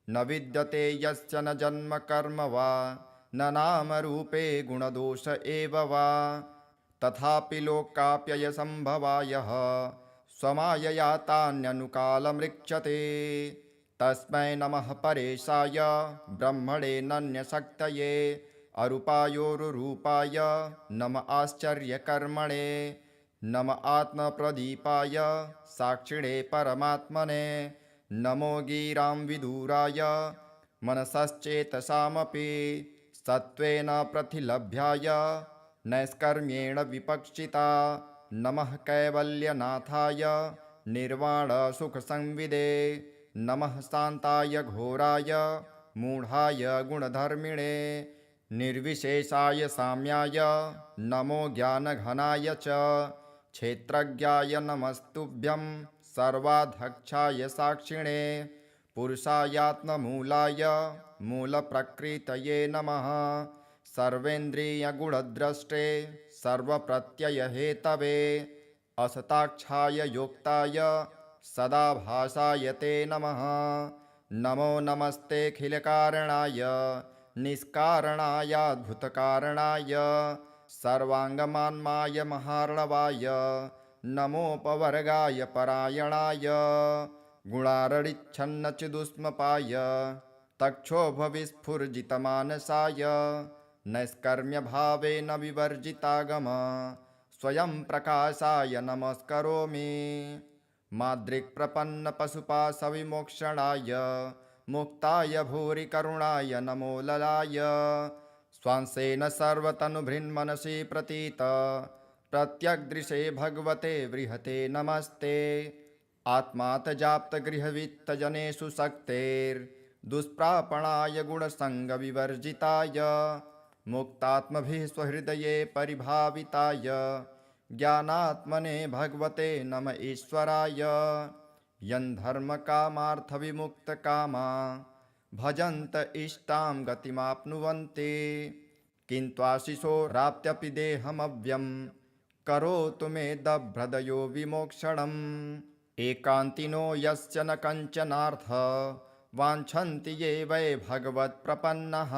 न विद्यते यस्य न जन्म कर्म वा न नामरूपे गुणदोष एव वा तथापि लोकाप्ययसम्भवायः स्वमायया तान्यनुकालमृक्षते तस्मै नमः परेशाय ब्रह्मणे नन्यशक्तये अरूपायोरुरूपाय नम आश्चर्यकर्मणे नम आत्मप्रदीपाय साक्षिणे परमात्मने नमो गिरां विदुराय मनसश्चेतसामपि सत्त्वेन प्रतिलभ्याय नैष्कर्म्येण विपक्षिता नमः कैवल्यनाथाय निर्वाणसुखसंविदे नमः शान्ताय घोराय मूढाय गुणधर्मिणे निर्विशेषाय साम्याय नमो ज्ञानघनाय च क्षेत्रज्ञाय नमस्तुभ्यं सर्वाध्यक्षाय साक्षिणे पुरुषायात्ममूलाय मूलप्रकृतये नमः सर्वेन्द्रियगुणद्रष्टे सर्वप्रत्ययहेतवे असताक्षाय योक्ताय सदाभासाय ते नमः नमो नमस्तेऽखिलकारणाय निष्कारणायाद्भुतकारणाय सर्वाङ्गमान्माय महार्णवाय नमोपवर्गाय परायणाय गुणारडिच्छन्नचिदुष्मपाय तक्षोभविस्फुर्जितमानसाय नैष्कर्म्यभावेन विवर्जितागम स्वयं प्रकाशाय नमस्करोमि माद्रिक्प्रपन्नपशुपाशविमोक्षणाय मुक्ताय भूरि करुणाय नमो ललाय स्वांसेन सर्वतनुभृन्मनसि प्रतीत प्रत्यग्दृशे भगवते बृहते नमस्ते आत्मातजाप्तगृहवित्तजनेषु शक्तेर्दुष्प्रापणाय गुणसङ्गविवर्जिताय मुक्तात्मभिः स्वहृदये परिभाविताय ज्ञानात्मने भगवते नम ईश्वराय यन्धर्मकामार्थविमुक्तकामा भजन्त इष्टां गतिमाप्नुवन्ति किन्त्वाशिशोराप्त्यपि देहमव्यं करोतु मे दभ्रदयो विमोक्षणम् एकान्तिनो यस्य न कञ्चनार्थ वाञ्छन्ति ये वै भगवत्प्रपन्नः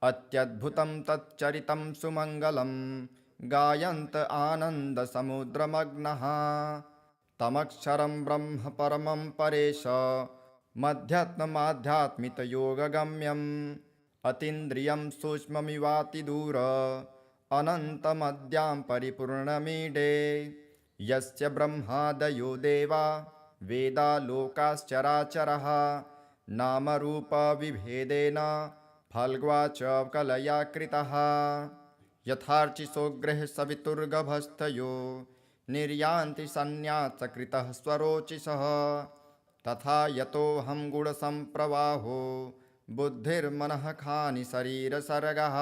अत्यद्भुतं तच्चरितं सुमङ्गलं गायन्त आनन्दसमुद्रमग्नः तमक्षरं ब्रह्म परमं परेश मध्यात्ममाध्यात्मितयोगगम्यम् अतीन्द्रियं सूक्ष्ममिवातिदूर अनन्तमद्यां परिपूर्णमीडे यस्य ब्रह्मादयो देवा वेदा लोकाश्चराचरः नामरूपविभेदेन फल्ग्वा च कलया कृतः यथार्चिसोग्रः सवितुर्गभस्थयो निर्यान्ति सन्न्यासकृतः स्वरोचिषः तथा यतोऽहं गुणसम्प्रवाहो बुद्धिर्मनः खानि शरीरसर्गः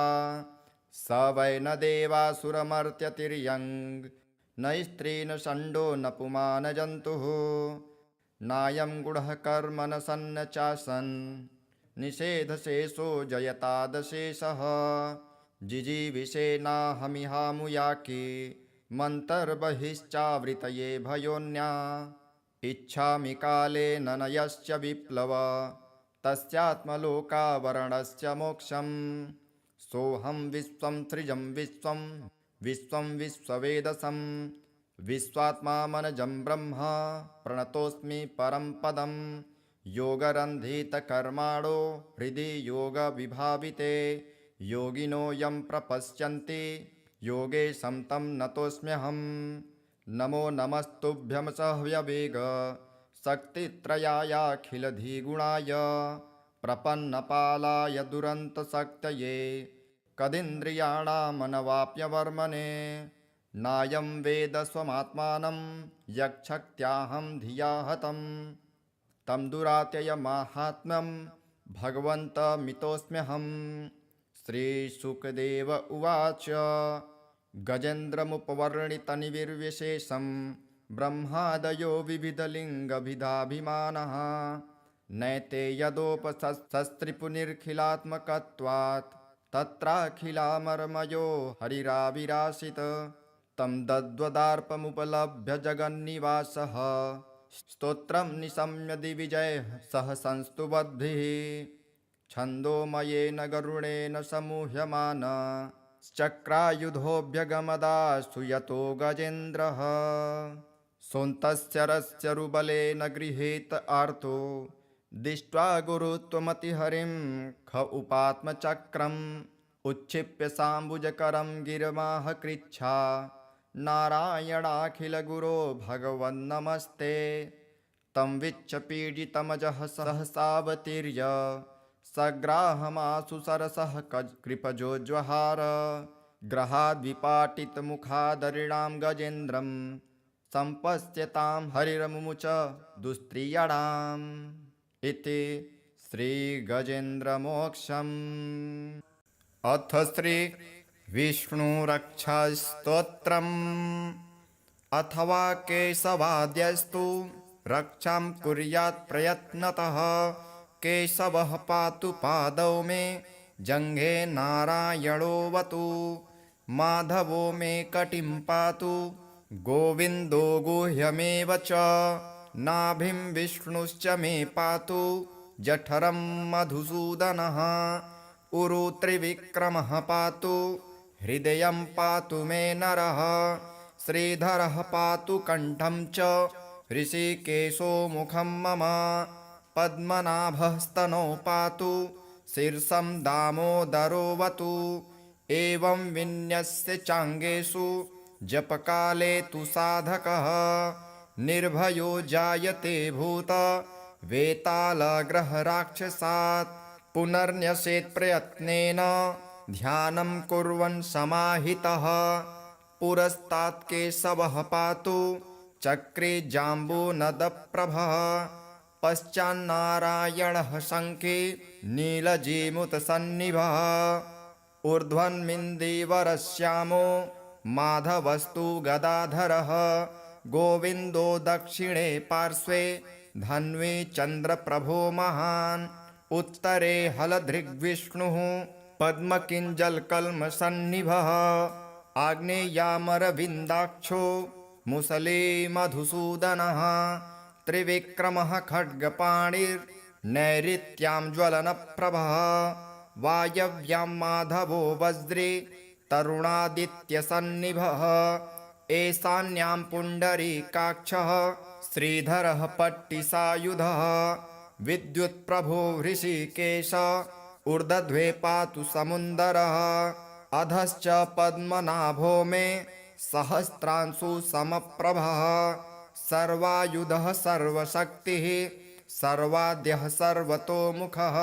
स वै न देवासुरमर्त्यतिर्यङ् न स्त्री न षण्डो न पुमान् जन्तुः नायं गुणः कर्म न सन्न चासन् निषेधशेषो जयतादशेषः जिजीविषेनाहमिहामुयाके मन्तर्बहिश्चावृतये भयोन्या इच्छामि कालेन न यश्च विप्लव तस्यात्मलोकावरणस्य मोक्षम् सोऽहं विश्वं सृजं विश्वं विश्वं विश्ववेदसं विश्वात्मामनजं ब्रह्म प्रणतोऽस्मि परं पदं योगरन्धितकर्माणो हृदि योगविभाविते योगिनो यं प्रपश्यन्ति योगेशं तं नतोऽस्म्यहं नमो नमस्तुभ्यं सह्यवेग शक्तित्रयायाखिलधिगुणाय प्रपन्नपालाय दुरन्तशक्तये कदिन्द्रियाणामनवाप्यवर्मणे नायं वेद स्वमात्मानं यक्षक्त्याहं धिया हतं तं दुरात्ययमाहात्म्यं भगवन्तमितोऽस्म्यहं श्रीशुकदेव उवाच गजेन्द्रमुपवर्णितनिर्विशेषं ब्रह्मादयो विविधलिङ्गभिधाभिमानः नैते यदोपशस्त्रिपुनिर्खिलात्मकत्वात् तत्राखिलामर्मयो हरिराविराशित तं दद्वदार्पमुपलभ्य जगन्निवासः स्तोत्रं निशम्य दिविजयः सह संस्तुवद्भिः छन्दोमयेन गरुडेन समूह्यमान चक्रायुधोऽभ्यगमदास्तु यतो गजेन्द्रः सोऽन्तस्य रस्यरुबलेन गृहीत आर्तो दृष्ट्वा गुरुत्वमतिहरिं ख उपात्मचक्रम् उच्छिप्य साम्बुजकरं गिरमाह कृच्छा नारायणाखिलगुरो भगवन्नमस्ते तं विच्छपीडितमजः सहसावतीर्य सग्राहमासु सरसः कृपजोज्वहार ग्रहाद्विपाटितमुखादरिणां गजेन्द्रं सम्पश्यतां हरिरमुमुच दुस्त्रियणाम् इति श्रीगजेन्द्रमोक्षम्। अथ श्रीविष्णुरक्षास्तोत्रम्। अथवा केशवाद्यस्तु रक्षां कुर्यात् प्रयत्नतः केशवः पातु पादौ मे जङ्घे नारायणोऽवतु माधवो मे कटिं पातु गोविन्दो गुह्यमेव च नाभिं विष्णुश्च मे पातु जठरं मधुसूदनः उरु त्रिविक्रमः पातु हृदयं पातु मे नरः श्रीधरः पातु कण्ठं च ऋषिकेशो मुखं मम पद्मनाभः स्तनौ पातु शीर्षं दामोदरोऽवतु एवं विन्यस्य चाङ्गेषु जपकाले तु साधकः निर्भयो जायते भूत वेतालग्रहराक्षसात् पुनर्न्यसेत् प्रयत्नेन ध्यानं कुर्वन् समाहितः पुरस्तात् केशवः पातु चक्रे जाम्बूनदप्रभः पश्चान्नारायणः शङ्खे नीलजीमुतसन्निभः ऊर्ध्वन्मिन्दीवरश्यामो माधवस्तु गदाधरः गोविन्दो दक्षिणे पार्श्वे धन्वी चन्द्रप्रभो महान् उत्तरे हलधृग्विष्णुः पद्मकिञ्जलकल्मषन्निभः आग्नेयामरविन्दाक्षो मुसले मधुसूदनः त्रिविक्रमः खड्गपाणिर्नैऋत्यां ज्वलनप्रभः वायव्यां माधवो वज्रे तरुणादित्यसन्निभः ईशान्यां पुण्डरीकाक्षः श्रीधरः पट्टिसायुधः विद्युत्प्रभो हृषीकेश ऊर्ध्वे पातु समुन्दरः अधश्च पद्मनाभो मे सहस्रांशु समप्रभः सर्वायुधः सर्वशक्तिः सर्वाद्यः सर्वतोमुखः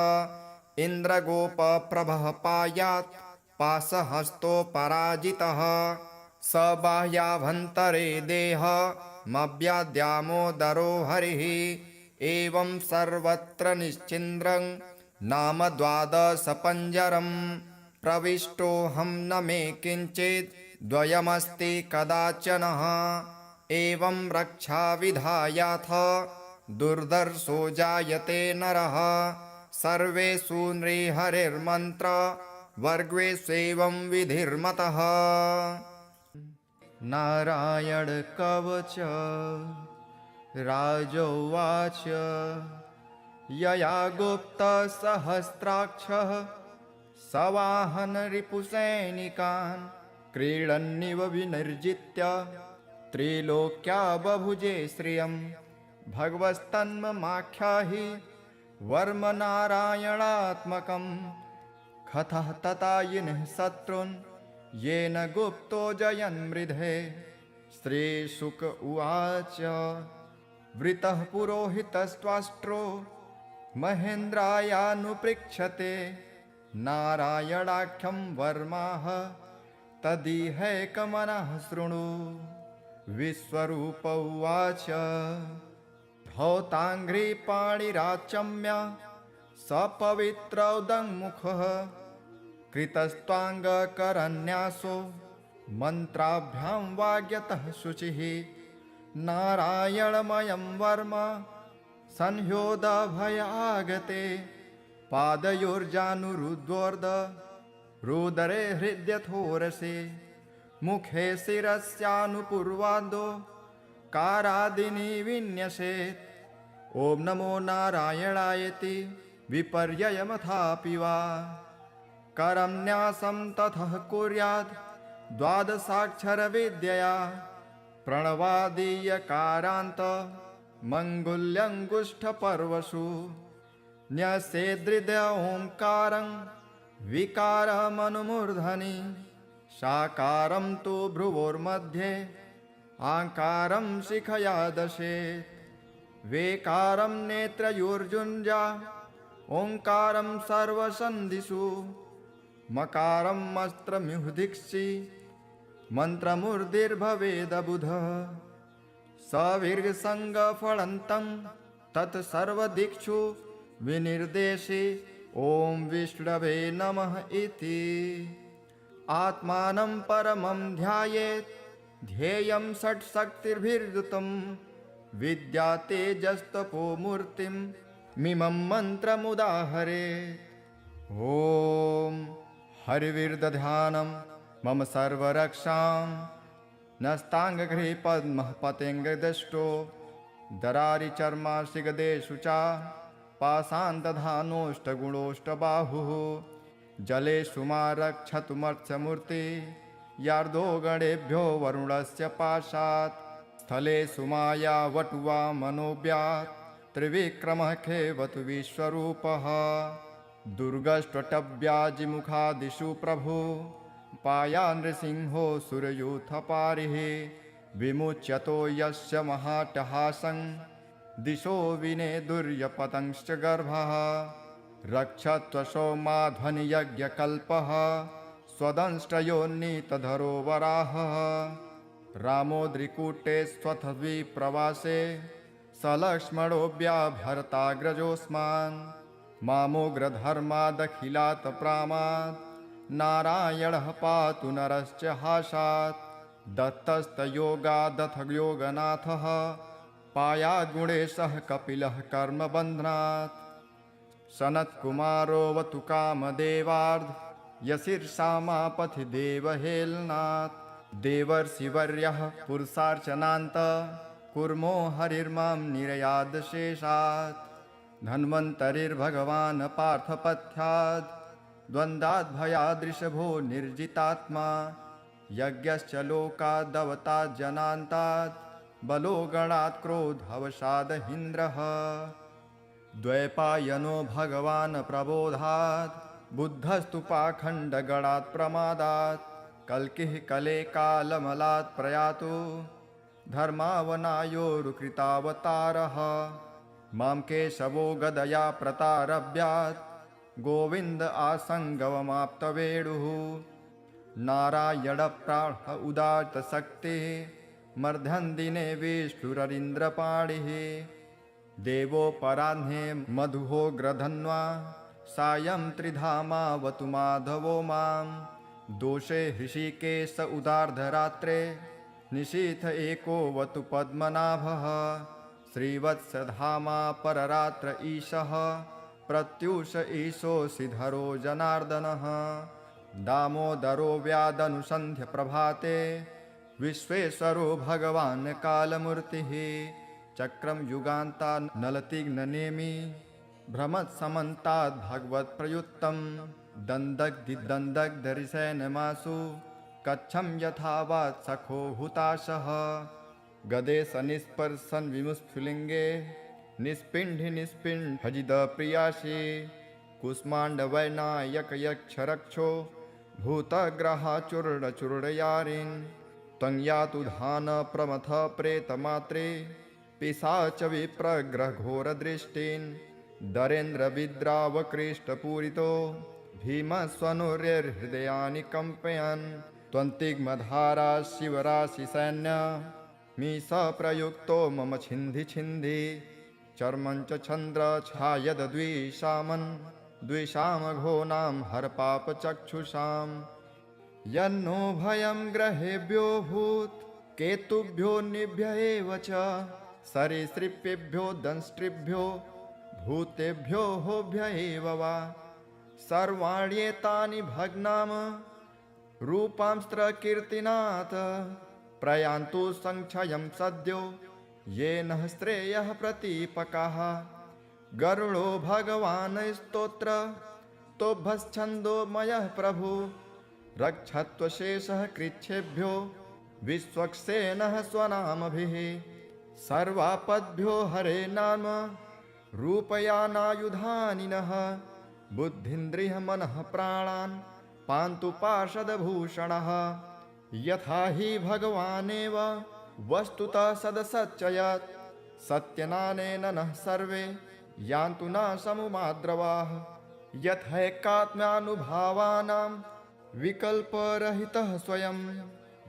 इन्द्रगोपप्रभः पायात् पाशहस्तो पराजितः स बाह्याभ्यन्तरे देहमव्याद्यामोदरो हरिः एवं सर्वत्र निश्चिन्द्रं नाम द्वादशपञ्जरं प्रविष्टोऽहं न मे किञ्चित् द्वयमस्ति कदाचनः एवं रक्षाविधायाथ दुर्धर्षो जायते नरः सर्वेषु नृहरिर्मन्त्र वर्गेष्वेवं विधिर्मतः नारायण कवच राजोवाच यया गुप्तसहस्राक्षः सवाहन रिपुसैनिकान् क्रीडन्निव विनिर्जित्य त्रिलोक्या बभुजे श्रियं भगवस्तन्ममाख्याहि वर्म नारायणात्मकं कथः ततायिनः शत्रून् येन गुप्तो जयन्मृधे श्रीशुक उवाच वृतः पुरोहितस्त्वाष्ट्रो महेन्द्रायानुपृक्षते नारायणाख्यं वर्माः तदिहैकमनः शृणु विश्वरूप उवाच धौताङ्घ्रिपाणिराचम्य सपवित्रौदङ्मुखः कृतस्त्वाङ्गकरन्यासो मन्त्राभ्यां वाग्यतः शुचिः नारायणमयं वर्म संह्योदभयागते पादयोर्जानुरुद्वोर्ध रुदरे हृद्यथोरसे मुखे शिरस्यानुपूर्वादो कारादिनी विन्यसेत् ॐ नमो नारायणायति विपर्ययमथापि वा करं न्यासं ततः कुर्यात् द्वादशाक्षरविद्यया प्रणवादीयकारान्त मङ्गुल्यङ्गुष्ठपर्वसु न्यसेदृद ओङ्कारं विकारमनुमूर्धनि साकारं तु भ्रुवोर्मध्ये आकारं शिखया दशेत् वेकारं नेत्रयोर्जुञ्जा ओङ्कारं सर्वसन्धिषु मकारं मस्त्रम्युदिक्षि मन्त्रमूर्धिर्भवेदबुधः सविर्गसङ्गफलन्तं तत्सर्वदिक्षु विनिर्देशे ॐ विष्णवे नमः इति आत्मानं परमं ध्यायेत् ध्येयं षट्शक्तिर्भिर्युतं विद्या तेजस्तपो मूर्तिं मिमं मन्त्रमुदाहरेत् ॐ हरिविर्दध्यानं मम सर्वरक्षां नस्ताङ्गगृहे पद्मः पतेङ्गदष्टो दरारिचर्माशिगदेषु च पाषाणदधानोऽष्टगुणोऽष्टबाहुः जलेषु मा रक्षतुमर्त्यमूर्ति यार्दो गणेभ्यो वरुणस्य पाशात् स्थलेषु माया वटुवा मनोव्यात् त्रिविक्रमः खेवतु विश्वरूपः दुर्गष्ट्वटव्याजिमुखादिषु प्रभु पाया नृसिंहो सुरयूथपारिः विमुच्यतो यस्य महाटहासं दिशो विने दुर्यपतंश्च गर्भः रक्षत्वशो माध्वनियज्ञकल्पः स्वदंष्ट्रयोन्नीतधरो वराहः रामोद्रिकूटे स्वथद्विप्रवासे सलक्ष्मणोऽव्याभरताग्रजोऽस्मान् मामोग्रधर्मादखिलात् प्रामात् नारायणः पातु नरश्च हासात् दत्तस्तयोगादथ योगनाथः पायाद्गुणेशः कपिलः कर्मबन्धनात् सनत्कुमारोऽवतु कामदेवार्ध यशीर्षामापथि देवहेलनात् देवर्षिवर्यः पुरुषार्चनान्त कुर्मो हरिर्मां निरयादशेषात् धन्वन्तरिर्भगवान् पार्थपथ्याद् द्वन्द्वाद्भयादृशभो निर्जितात्मा यज्ञश्च लोकादवतात् जनान्तात् बलो गणात् क्रोधवशादहीन्द्रः द्वैपायनो भगवान् प्रबोधात् बुद्धस्तु पाखण्डगणात् प्रमादात् कल्किः कले कालमलात् प्रयातु धर्मावनायोरुकृतावतारः मां केशवो गदया प्रतारभ्यात् गोविन्द आसङ्गवमाप्तवेणुः नारायणप्राण उदात्तशक्तिः मर्धन्दिने विष्णुररीन्द्रपाणिः देवोपराह्ने मधुहो ग्रधन्वा सायं त्रिधामावतु माधवो मां दोषे हृषिकेश उदार्धरात्रे निशीथ एकोऽवतु पद्मनाभः श्रीवत्सधामा पररात्र ईशः प्रत्यूष ईशोऽसिधरो जनार्दनः दामोदरो व्यादनुसन्ध्य प्रभाते विश्वेश्वरो भगवान् कालमूर्तिः चक्रं युगान्ता नलतिग्ननेमि भ्रमत्समन्ताद् भगवत्प्रयुक्तं दन्दग्धिदन्दग्धरिसेनमासु कच्छं यथावात् सखो हुताशः गदे सनिस्पर्शन विमुस्फुलिङ्गे निस्पिण्ढि निस्पिण्ढ भजिद प्रियासि कुष्माण्डवैनायकयक्षरक्षो भूतग्रहाचूर्णचूर्णयारिन् त्वं यातु धान प्रमथ प्रेतमात्रे पिशाच विप्रग्रहघोरदृष्टिन् दरेन्द्रविद्रावकृष्टपूरितो भीमस्वनुर्हृदयानि कम्पयन् त्वन्तिग्मधारा शिवराशिसैन्य मीश प्रयुक्तो मम छिन्धि छिन्धि चर्मं च छन्द्र छायद्विषामन् द्विषामघोनां हरपापचक्षुषां यन्नो भयं ग्रहेभ्यो भूत् केतुभ्यो निभ्य एव च सरीसृपेभ्यो दंष्ट्रिभ्यो भूतेभ्यो होभ्य एव वा सर्वाण्येतानि भग्नाम रूपांस्त्रकीर्तिनात् प्रयान्तु संक्षयं सद्यो येन श्रेयः प्रतीपकाः गरुडो भगवान् स्तोत्र तोभश्छन्दोमयः प्रभु रक्षत्वशेषः कृच्छेभ्यो विश्वक्सेनः स्वनामभिः सर्वापद्भ्यो हरे नाम रूपयानायुधानि नः बुद्धिन्द्रियमनः प्राणान् पान्तु पार्षदभूषणः यथा हि भगवानेव वस्तुतः सदसच्चयत् सत्यनानेन नः सर्वे यान्तु न समुमाद्रवाः यथैकात्म्यानुभावानां विकल्परहितः स्वयं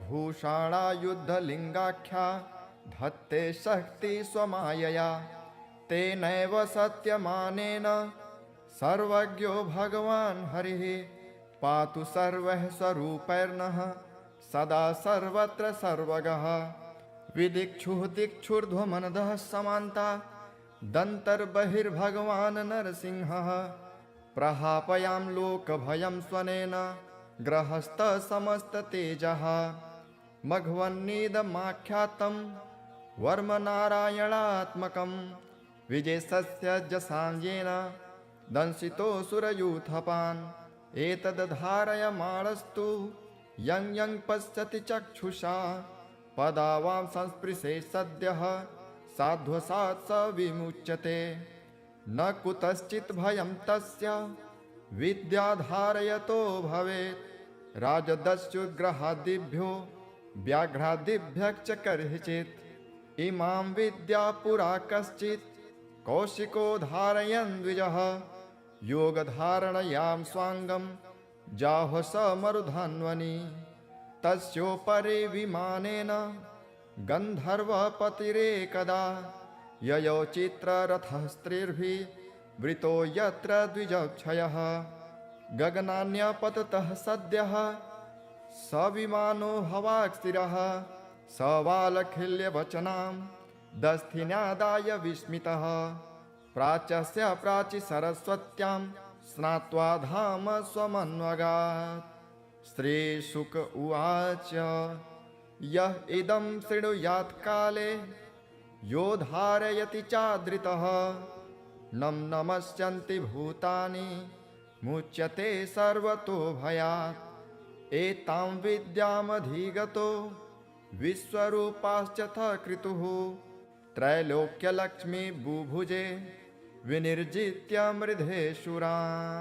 भूषाणायुद्धलिङ्गाख्या धत्ते शक्ति स्वमायया तेनैव सत्यमानेन सर्वज्ञो भगवान् हरिः पातु सर्वः स्वरूपैर्नः सदा सर्वत्र सर्वगः विदिक्षुः दिक्षुर्ध्वमनदः समान्ता दन्तर्बहिर्भगवान् नरसिंहः प्रहापयां लोकभयं स्वनेन ग्रहस्थसमस्ततेजः मघवन्निदमाख्यातं वर्मनारायणात्मकं विजयस्य जसाञ्जेन दंशितो सुरयूथपान् एतद्धारयमाणस्तु यं यं पश्यति चक्षुषा पदावां संस्पृशे सद्यः साध्वसात् स विमुच्यते न कुतश्चित् भयं तस्य विद्याधारयतो भवेत् राजदस्युग्रहादिभ्यो व्याघ्रादिभ्यश्च कर्हिचित् इमां विद्या पुरा कश्चित् कौशिको धारयन् द्विजः योगधारणयां स्वाङ्गं जाह्व स मरुधन्वनि तस्योपरि विमानेन गन्धर्वपतिरेकदा ययौ चित्ररथः स्त्रीर्भिः वृतो यत्र द्विजक्षयः गगनान्यपततः सद्यः स विमानो हवाक्स्थिरः स बालखिल्यवचनां दस्थिन्यादाय विस्मितः प्राच्यस्य प्राचि सरस्वत्यां स्नात्वा धाम स्वमन्वगात् श्रीशुक उवाच यः इदं शृणुयात् काले यो धारयति चादृतः नं नमस्यन्ति भूतानि मुच्यते सर्वतो भयात् एतां विद्यामधिगतो विश्वरूपाश्च क्रतुः त्रैलोक्यलक्ष्मी बुभुजे विनिर्जित्य मृधेशुरान्।